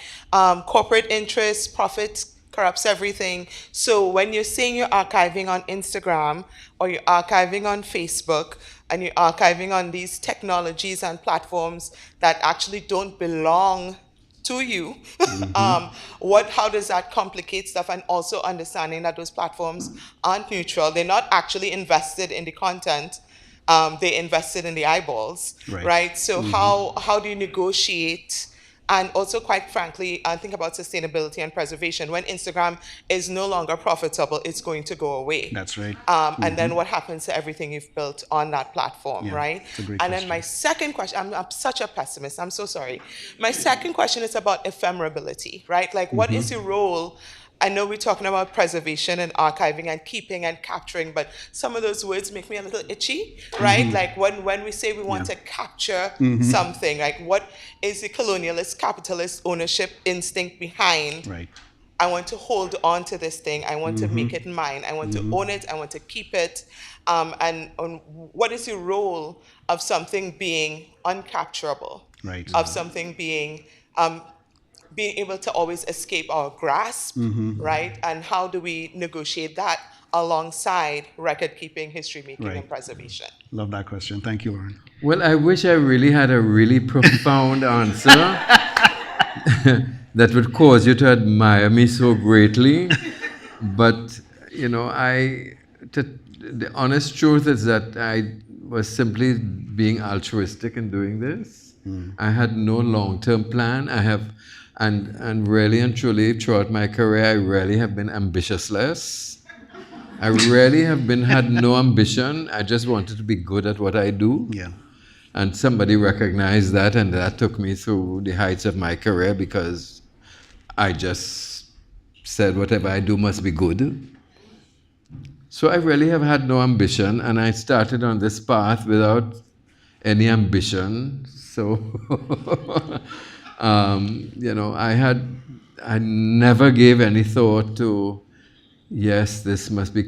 [SPEAKER 6] Corporate interests, profit corrupts everything. So when you're saying you're archiving on Instagram or you're archiving on Facebook and you're archiving on these technologies and platforms that actually don't belong to you, how does that complicate stuff? And also understanding that those platforms aren't neutral. They're not actually invested in the content. They invested in the eyeballs, right? So how do you negotiate? And also, quite frankly, I think about sustainability and preservation. When Instagram is no longer profitable, it's going to go away.
[SPEAKER 1] That's right.
[SPEAKER 6] And then what happens to everything you've built on that platform,
[SPEAKER 1] Yeah,
[SPEAKER 6] right?
[SPEAKER 1] it's a great
[SPEAKER 6] And then
[SPEAKER 1] question.
[SPEAKER 6] my second question, I'm such a pessimist, I'm so sorry. My second question is about ephemerability, right? Like, what is your role? I know we're talking about preservation and archiving and keeping and capturing, but some of those words make me a little itchy, right? Like when we say we want to capture something, like what is the colonialist, capitalist ownership instinct behind?
[SPEAKER 1] Right.
[SPEAKER 6] I want to hold on to this thing. I want to make it mine. I want to own it. I want to keep it. And what is the role of something being uncapturable?
[SPEAKER 1] Right.
[SPEAKER 6] Of something being able to always escape our grasp, right? And how do we negotiate that alongside record keeping, history making,
[SPEAKER 1] Right.
[SPEAKER 6] and preservation?
[SPEAKER 1] Love that question. Thank you, Lauren.
[SPEAKER 4] Well, I wish I really had a really profound answer that would cause you to admire me so greatly. But, the honest truth is that I was simply being altruistic in doing this. I had no long-term plan. And really and truly, throughout my career, I really have been ambitionless. I really have had no ambition. I just wanted to be good at what I do.
[SPEAKER 1] Yeah.
[SPEAKER 4] And somebody recognized that, and that took me through the heights of my career because I just said whatever I do must be good. So I really have had no ambition, and I started on this path without any ambition. So, I never gave any thought to, yes, this must be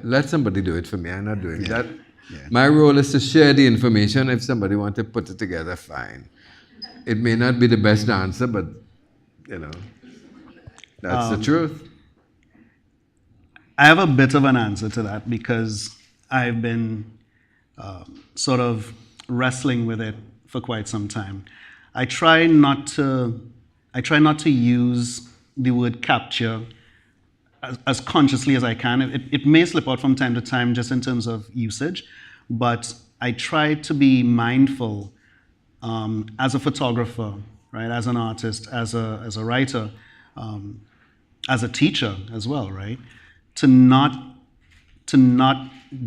[SPEAKER 4] let somebody do it for me. I'm not doing that.
[SPEAKER 1] Yeah.
[SPEAKER 4] My role is to share the information. If somebody wants to put it together, fine. It may not be the best answer, but, that's the truth.
[SPEAKER 1] I have a bit of an answer to that because I've been sort of wrestling with it for quite some time. I try not to use the word capture as consciously as I can. It may slip out from time to time just in terms of usage, but I try to be mindful as a photographer, right, as an artist, as a writer, as a teacher as well, right, to not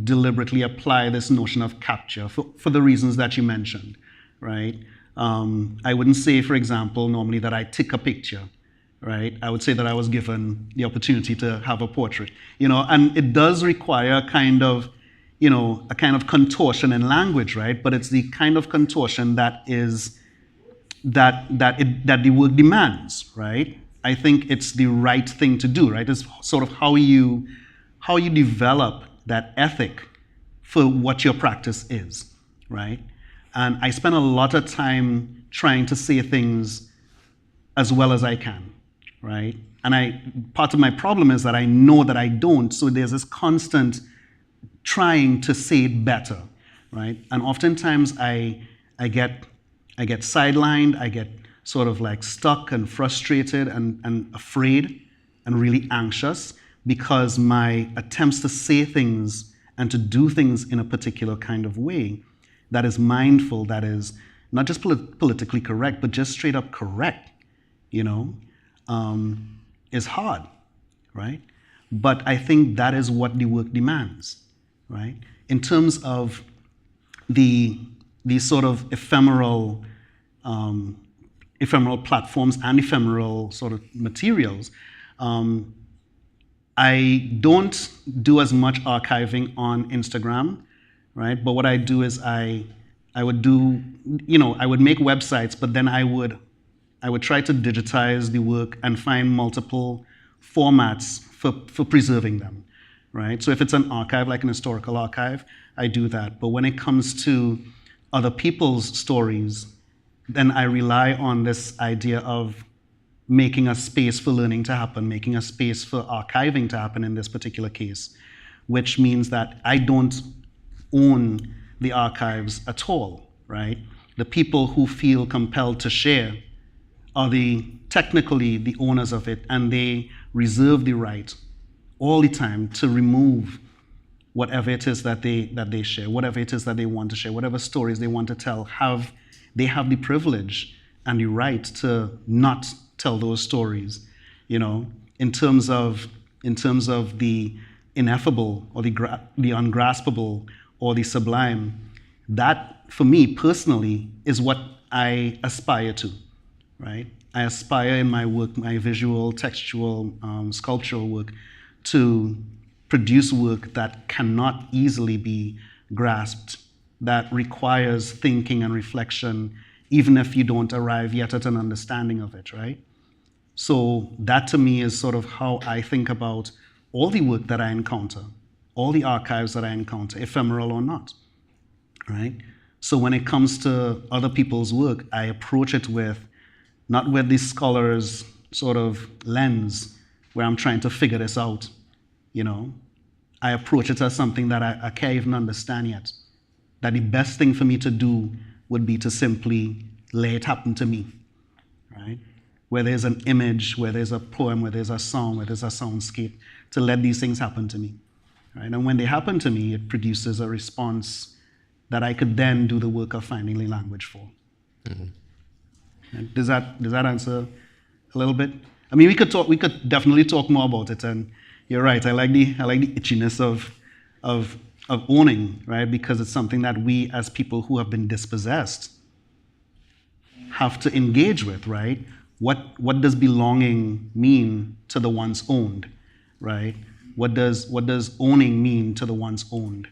[SPEAKER 1] deliberately apply this notion of capture for the reasons that you mentioned, right? I wouldn't say, for example, normally that I took a picture, right? I would say that I was given the opportunity to have a portrait, and it does require a kind of contortion in language, right? But it's the kind of contortion that the work demands, right? I think it's the right thing to do, right? It's sort of how you develop that ethic for what your practice is, right? And I spend a lot of time trying to say things as well as I can, right? And part of my problem is that I know that I don't, so there's this constant trying to say it better, right? And oftentimes I get sidelined, I get sort of like stuck and frustrated and afraid and really anxious because my attempts to say things and to do things in a particular kind of way that is mindful, that is not just politically correct, but just straight up correct, is hard, right? But I think that is what the work demands, right? In terms of the sort of ephemeral platforms and ephemeral sort of materials, I don't do as much archiving on Instagram, right? But what I do is I would do, I would make websites, but then I would try to digitize the work and find multiple formats for preserving them, right? So if it's an archive, like an historical archive, I do that. But when it comes to other people's stories, then I rely on this idea of making a space for learning to happen, making a space for archiving to happen in this particular case, which means that I don't own the archives at all, right? The people who feel compelled to share are technically the owners of it, and they reserve the right all the time to remove whatever it is that they share, whatever it is that they want to share, whatever stories they want to tell. They have the privilege and the right to not tell those stories, in terms of the ineffable or the ungraspable or the sublime. That, for me personally, is what I aspire to, right? I aspire in my work, my visual, textual, sculptural work, to produce work that cannot easily be grasped, that requires thinking and reflection, even if you don't arrive yet at an understanding of it, right? So that to me is sort of how I think about all the work that I encounter, all the archives that I encounter, ephemeral or not, right? So when it comes to other people's work, I approach it not with the scholar's sort of lens where I'm trying to figure this out, I approach it as something that I can't even understand yet. That the best thing for me to do would be to simply let it happen to me, right? Where there's an image, where there's a poem, where there's a song, where there's a soundscape, to let these things happen to me, right? And when they happen to me, it produces a response that I could then do the work of finding the language for. Mm-hmm. Does that answer a little bit? I mean, we could definitely talk more about it, and you're right. I like the itchiness of owning, right? Because it's something that we, as people who have been dispossessed, have to engage with, right? What does belonging mean to the ones owned, right? What does owning mean to the ones owned,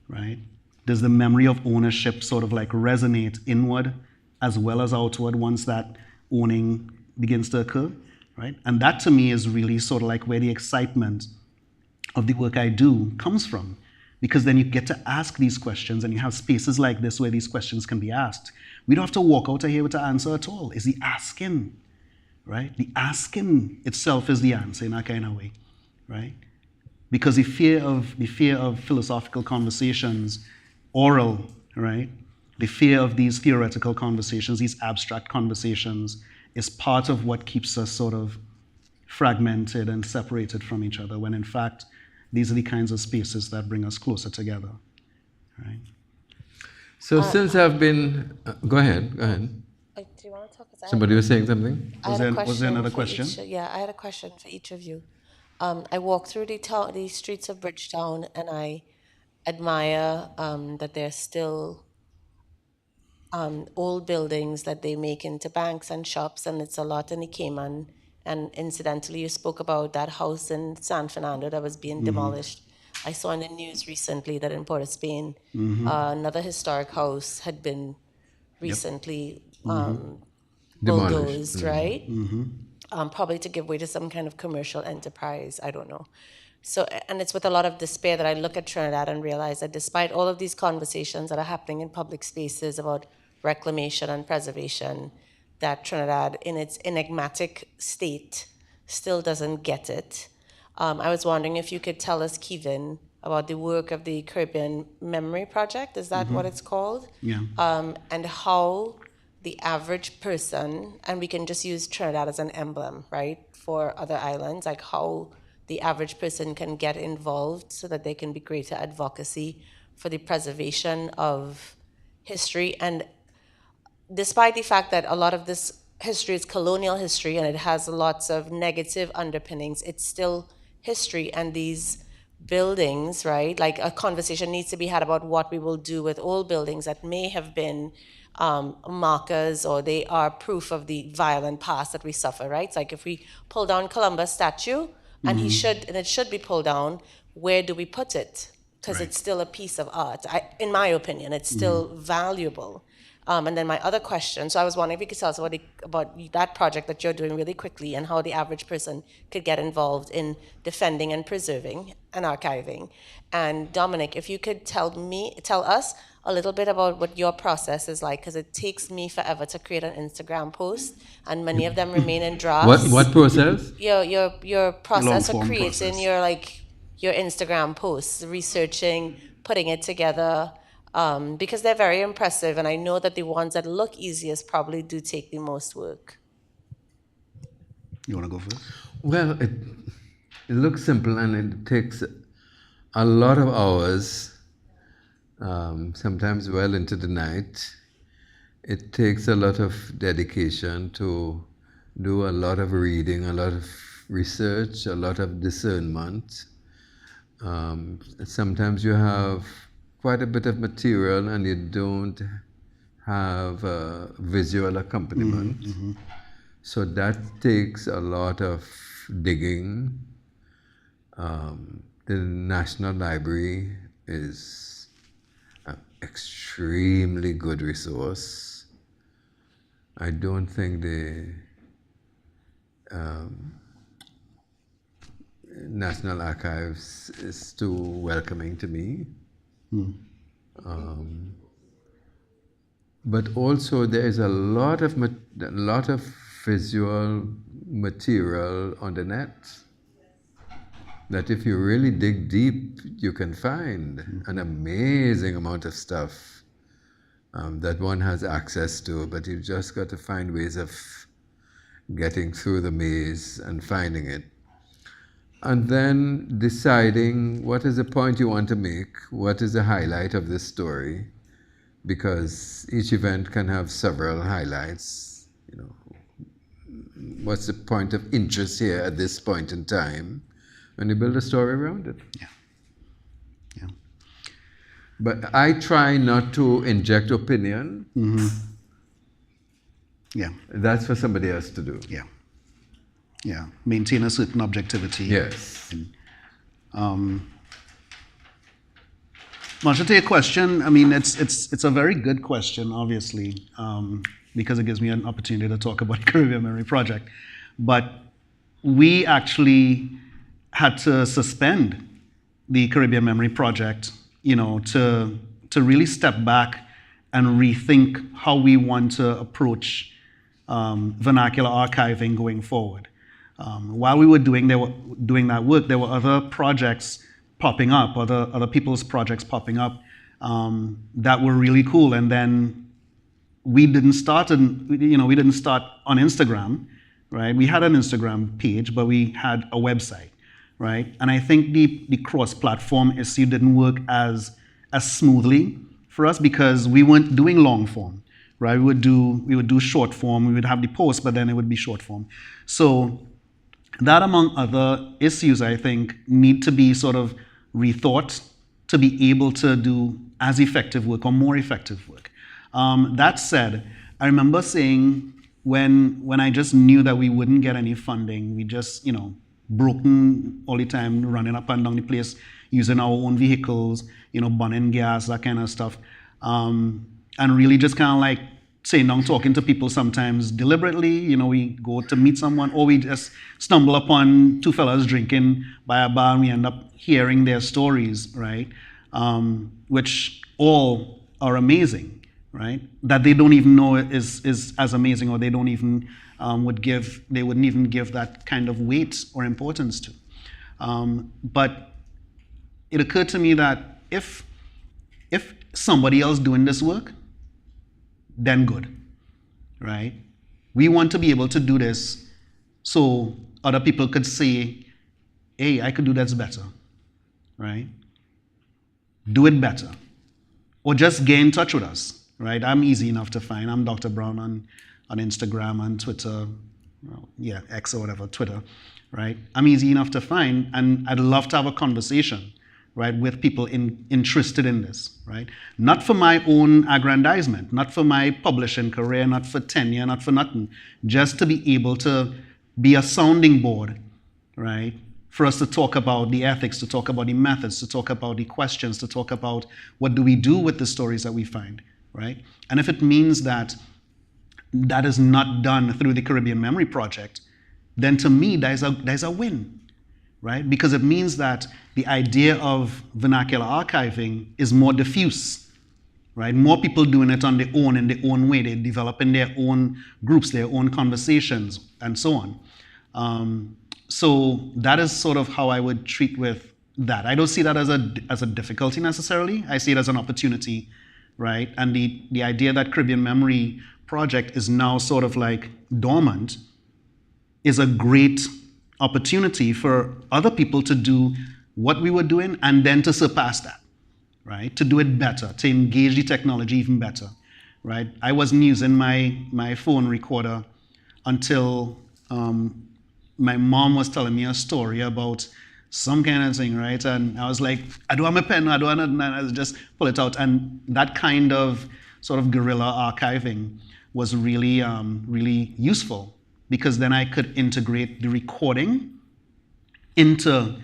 [SPEAKER 1] right? Does the memory of ownership sort of like resonate inward as well as outward once that owning begins to occur, right? And that to me is really sort of like where the excitement of the work I do comes from, because then you get to ask these questions and you have spaces like this where these questions can be asked. We don't have to walk out of here with an answer at all. It's the asking, right? The asking itself is the answer in a kind of way, right? Because the fear of philosophical conversations, oral, right? The fear of these theoretical conversations, these abstract conversations, is part of what keeps us sort of fragmented and separated from each other, when in fact, these are the kinds of spaces that bring us closer together, right?
[SPEAKER 4] So since I've been, go ahead.
[SPEAKER 3] Do you want to talk?
[SPEAKER 4] Somebody was saying something?
[SPEAKER 1] Was there another question?
[SPEAKER 3] I had a question for each of you. I walk through the streets of Bridgetown, and I admire that there's still old buildings that they make into banks and shops, and it's a lot in the Cayman. And incidentally, you spoke about that house in San Fernando that was being demolished. I saw in the news recently that in Port of Spain, another historic house had been recently bulldozed, right? Probably to give way to some kind of commercial enterprise, I don't know. So, and it's with a lot of despair that I look at Trinidad and realize that despite all of these conversations that are happening in public spaces about reclamation and preservation, that Trinidad, in its enigmatic state, still doesn't get it. I was wondering if you could tell us, Kevin, about the work of the Caribbean Memory Project. Is that what it's called?
[SPEAKER 1] Yeah.
[SPEAKER 3] And how the average person, and we can just use Trinidad as an emblem, right, for other islands, like how the average person can get involved so that there can be greater advocacy for the preservation of history. And despite the fact that a lot of this history is colonial history and it has lots of negative underpinnings, it's still history. And these buildings, right, like a conversation needs to be had about what we will do with old buildings that may have been markers, or they are proof of the violent past that we suffer, right? It's like if we pull down Columbus statue, and it should be pulled down. Where do we put it? Because
[SPEAKER 1] Right.
[SPEAKER 3] it's still a piece of art. In my opinion, it's still valuable. And then my other question, so I was wondering if you could tell us about that project that you're doing really quickly and how the average person could get involved in defending and preserving and archiving. And Dominic, if you could tell us a little bit about what your process is like, because it takes me forever to create an Instagram post, and many of them remain in drafts.
[SPEAKER 4] What process?
[SPEAKER 3] Your process of
[SPEAKER 1] Long-form
[SPEAKER 3] creating
[SPEAKER 1] process.
[SPEAKER 3] your Instagram posts, researching, putting it together, because they're very impressive, and I know that the ones that look easiest probably do take the most work.
[SPEAKER 1] You want to go first?
[SPEAKER 4] Well, it looks simple and it takes a lot of hours, sometimes well into the night. It takes a lot of dedication to do a lot of reading, a lot of research, a lot of discernment. Sometimes you have quite a bit of material and you don't have a visual accompaniment. So that takes a lot of digging. The National Library is an extremely good resource. I don't think the National Archives is too welcoming to me. But also there is a lot of visual material on the net that if you really dig deep, you can find an amazing amount of stuff that one has access to, but you've just got to find ways of getting through the maze and finding it. And then deciding what is the point you want to make, what is the highlight of this story, because each event can have several highlights. You know, what's the point of interest here at this point in time, and you build a story around it.
[SPEAKER 1] Yeah.
[SPEAKER 4] But I try not to inject opinion.
[SPEAKER 1] Yeah.
[SPEAKER 4] That's for somebody else to do.
[SPEAKER 1] Yeah. Maintain a certain objectivity.
[SPEAKER 4] Yes.
[SPEAKER 1] Much to your question, I mean, it's a very good question, obviously, because it gives me an opportunity to talk about Caribbean Memory Project. But we actually had to suspend the Caribbean Memory Project, to really step back and rethink how we want to approach vernacular archiving going forward. While we were doing that work, there were other projects popping up, other people's projects popping up that were really cool. And then we didn't start on Instagram, right? We had an Instagram page, but we had a website, right? And I think the cross-platform issue didn't work as smoothly for us because we weren't doing long form, right? We would do short form. We would have the post, but then it would be short form. So that, among other issues, I think, need to be sort of rethought to be able to do as effective work or more effective work. That said, I remember saying when I just knew that we wouldn't get any funding, we just, broken all the time, running up and down the place, using our own vehicles, burning gas, that kind of stuff, and really just kind of like sitting down talking to people sometimes deliberately. We go to meet someone, or we just stumble upon two fellas drinking by a bar and we end up hearing their stories, right? Which all are amazing, right? That they don't even know is as amazing, or they don't even they wouldn't even give that kind of weight or importance to. But it occurred to me that if somebody else doing this work, then good, right? We want to be able to do this so other people could say, hey, I could do this better, right? Do it better. Or just get in touch with us, right? I'm easy enough to find. I'm Dr. Brown on Instagram and Twitter, X or whatever, Twitter, right? I'm easy enough to find, and I'd love to have a conversation, right, with people interested in this, right? Not for my own aggrandizement, not for my publishing career, not for tenure, not for nothing, just to be able to be a sounding board, right, for us to talk about the ethics, to talk about the methods, to talk about the questions, to talk about what do we do with the stories that we find, right? And if it means that that is not done through the Caribbean Memory Project, then to me, there's a win, right? Because it means that the idea of vernacular archiving is more diffuse, right? More people doing it on their own, in their own way. They develop in their own groups, their own conversations, and so on. So that is sort of how I would treat with that. I don't see that as a difficulty necessarily. I see it as an opportunity, right? And the idea that Caribbean Memory Project is now sort of like dormant is a great opportunity for other people to do what we were doing and then to surpass that, right? To do it better, to engage the technology even better, right? I wasn't using my phone recorder until my mom was telling me a story about some kind of thing, right? And I was like, I don't have my pen, I don't have nothing, and I just pull it out. And that kind of sort of guerrilla archiving was really, really useful, because then I could integrate the recording into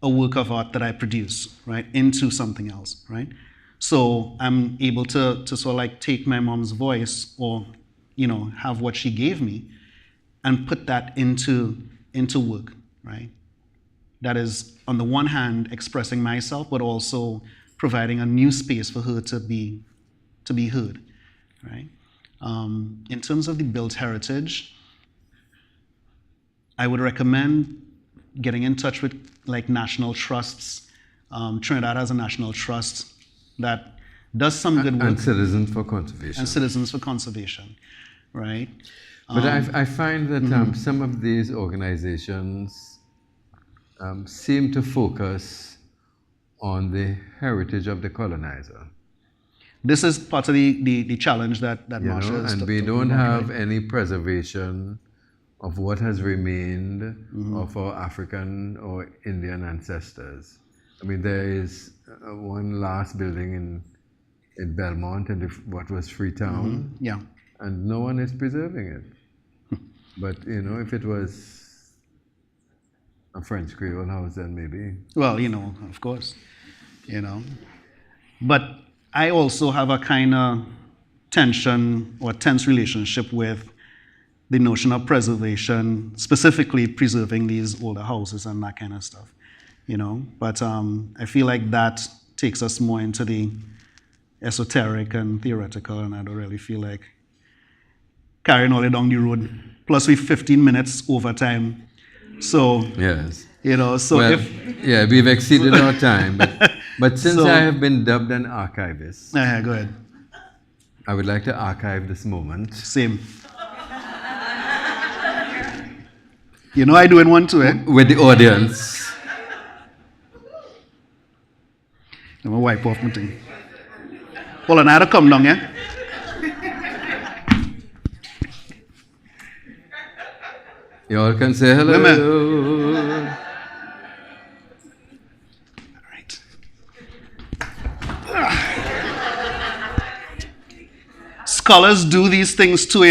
[SPEAKER 1] a work of art that I produce, right? Into something else, right? So I'm able to sort of like take my mom's voice, or, have what she gave me and put that into work, right? That is, on the one hand, expressing myself, but also providing a new space for her to be heard, right? In terms of the built heritage, I would recommend getting in touch with like national trusts. Trinidad has a national trust that does some good work.
[SPEAKER 4] And Citizens for Conservation.
[SPEAKER 1] And Citizens for Conservation, right?
[SPEAKER 4] But I find that some of these organizations seem to focus on the heritage of the colonizer.
[SPEAKER 1] This is part of the challenge that Marsha is.
[SPEAKER 4] And we don't have any preservation of what has remained of our African or Indian ancestors. I mean, there is one last building in Belmont, in what was Freetown,
[SPEAKER 1] Yeah.
[SPEAKER 4] and no one is preserving it. But, if it was a French Creole house, then maybe.
[SPEAKER 1] Well, of course, But I also have a kind of tension or tense relationship with the notion of preservation, specifically preserving these older houses and that kind of stuff, But I feel like that takes us more into the esoteric and theoretical, and I don't really feel like carrying all it down the road. Plus, we've 15 minutes overtime. So,
[SPEAKER 4] yes.
[SPEAKER 1] We've
[SPEAKER 4] exceeded our time. But since I have been dubbed an archivist,
[SPEAKER 1] go ahead.
[SPEAKER 4] I would like to archive this moment.
[SPEAKER 1] Same. I do in one too, eh?
[SPEAKER 4] With the audience.
[SPEAKER 1] I'm going to wipe off my thing. Hold on, I had to come down, yeah?
[SPEAKER 4] You all can say hello.
[SPEAKER 1] Women. All right. Scholars do these things too,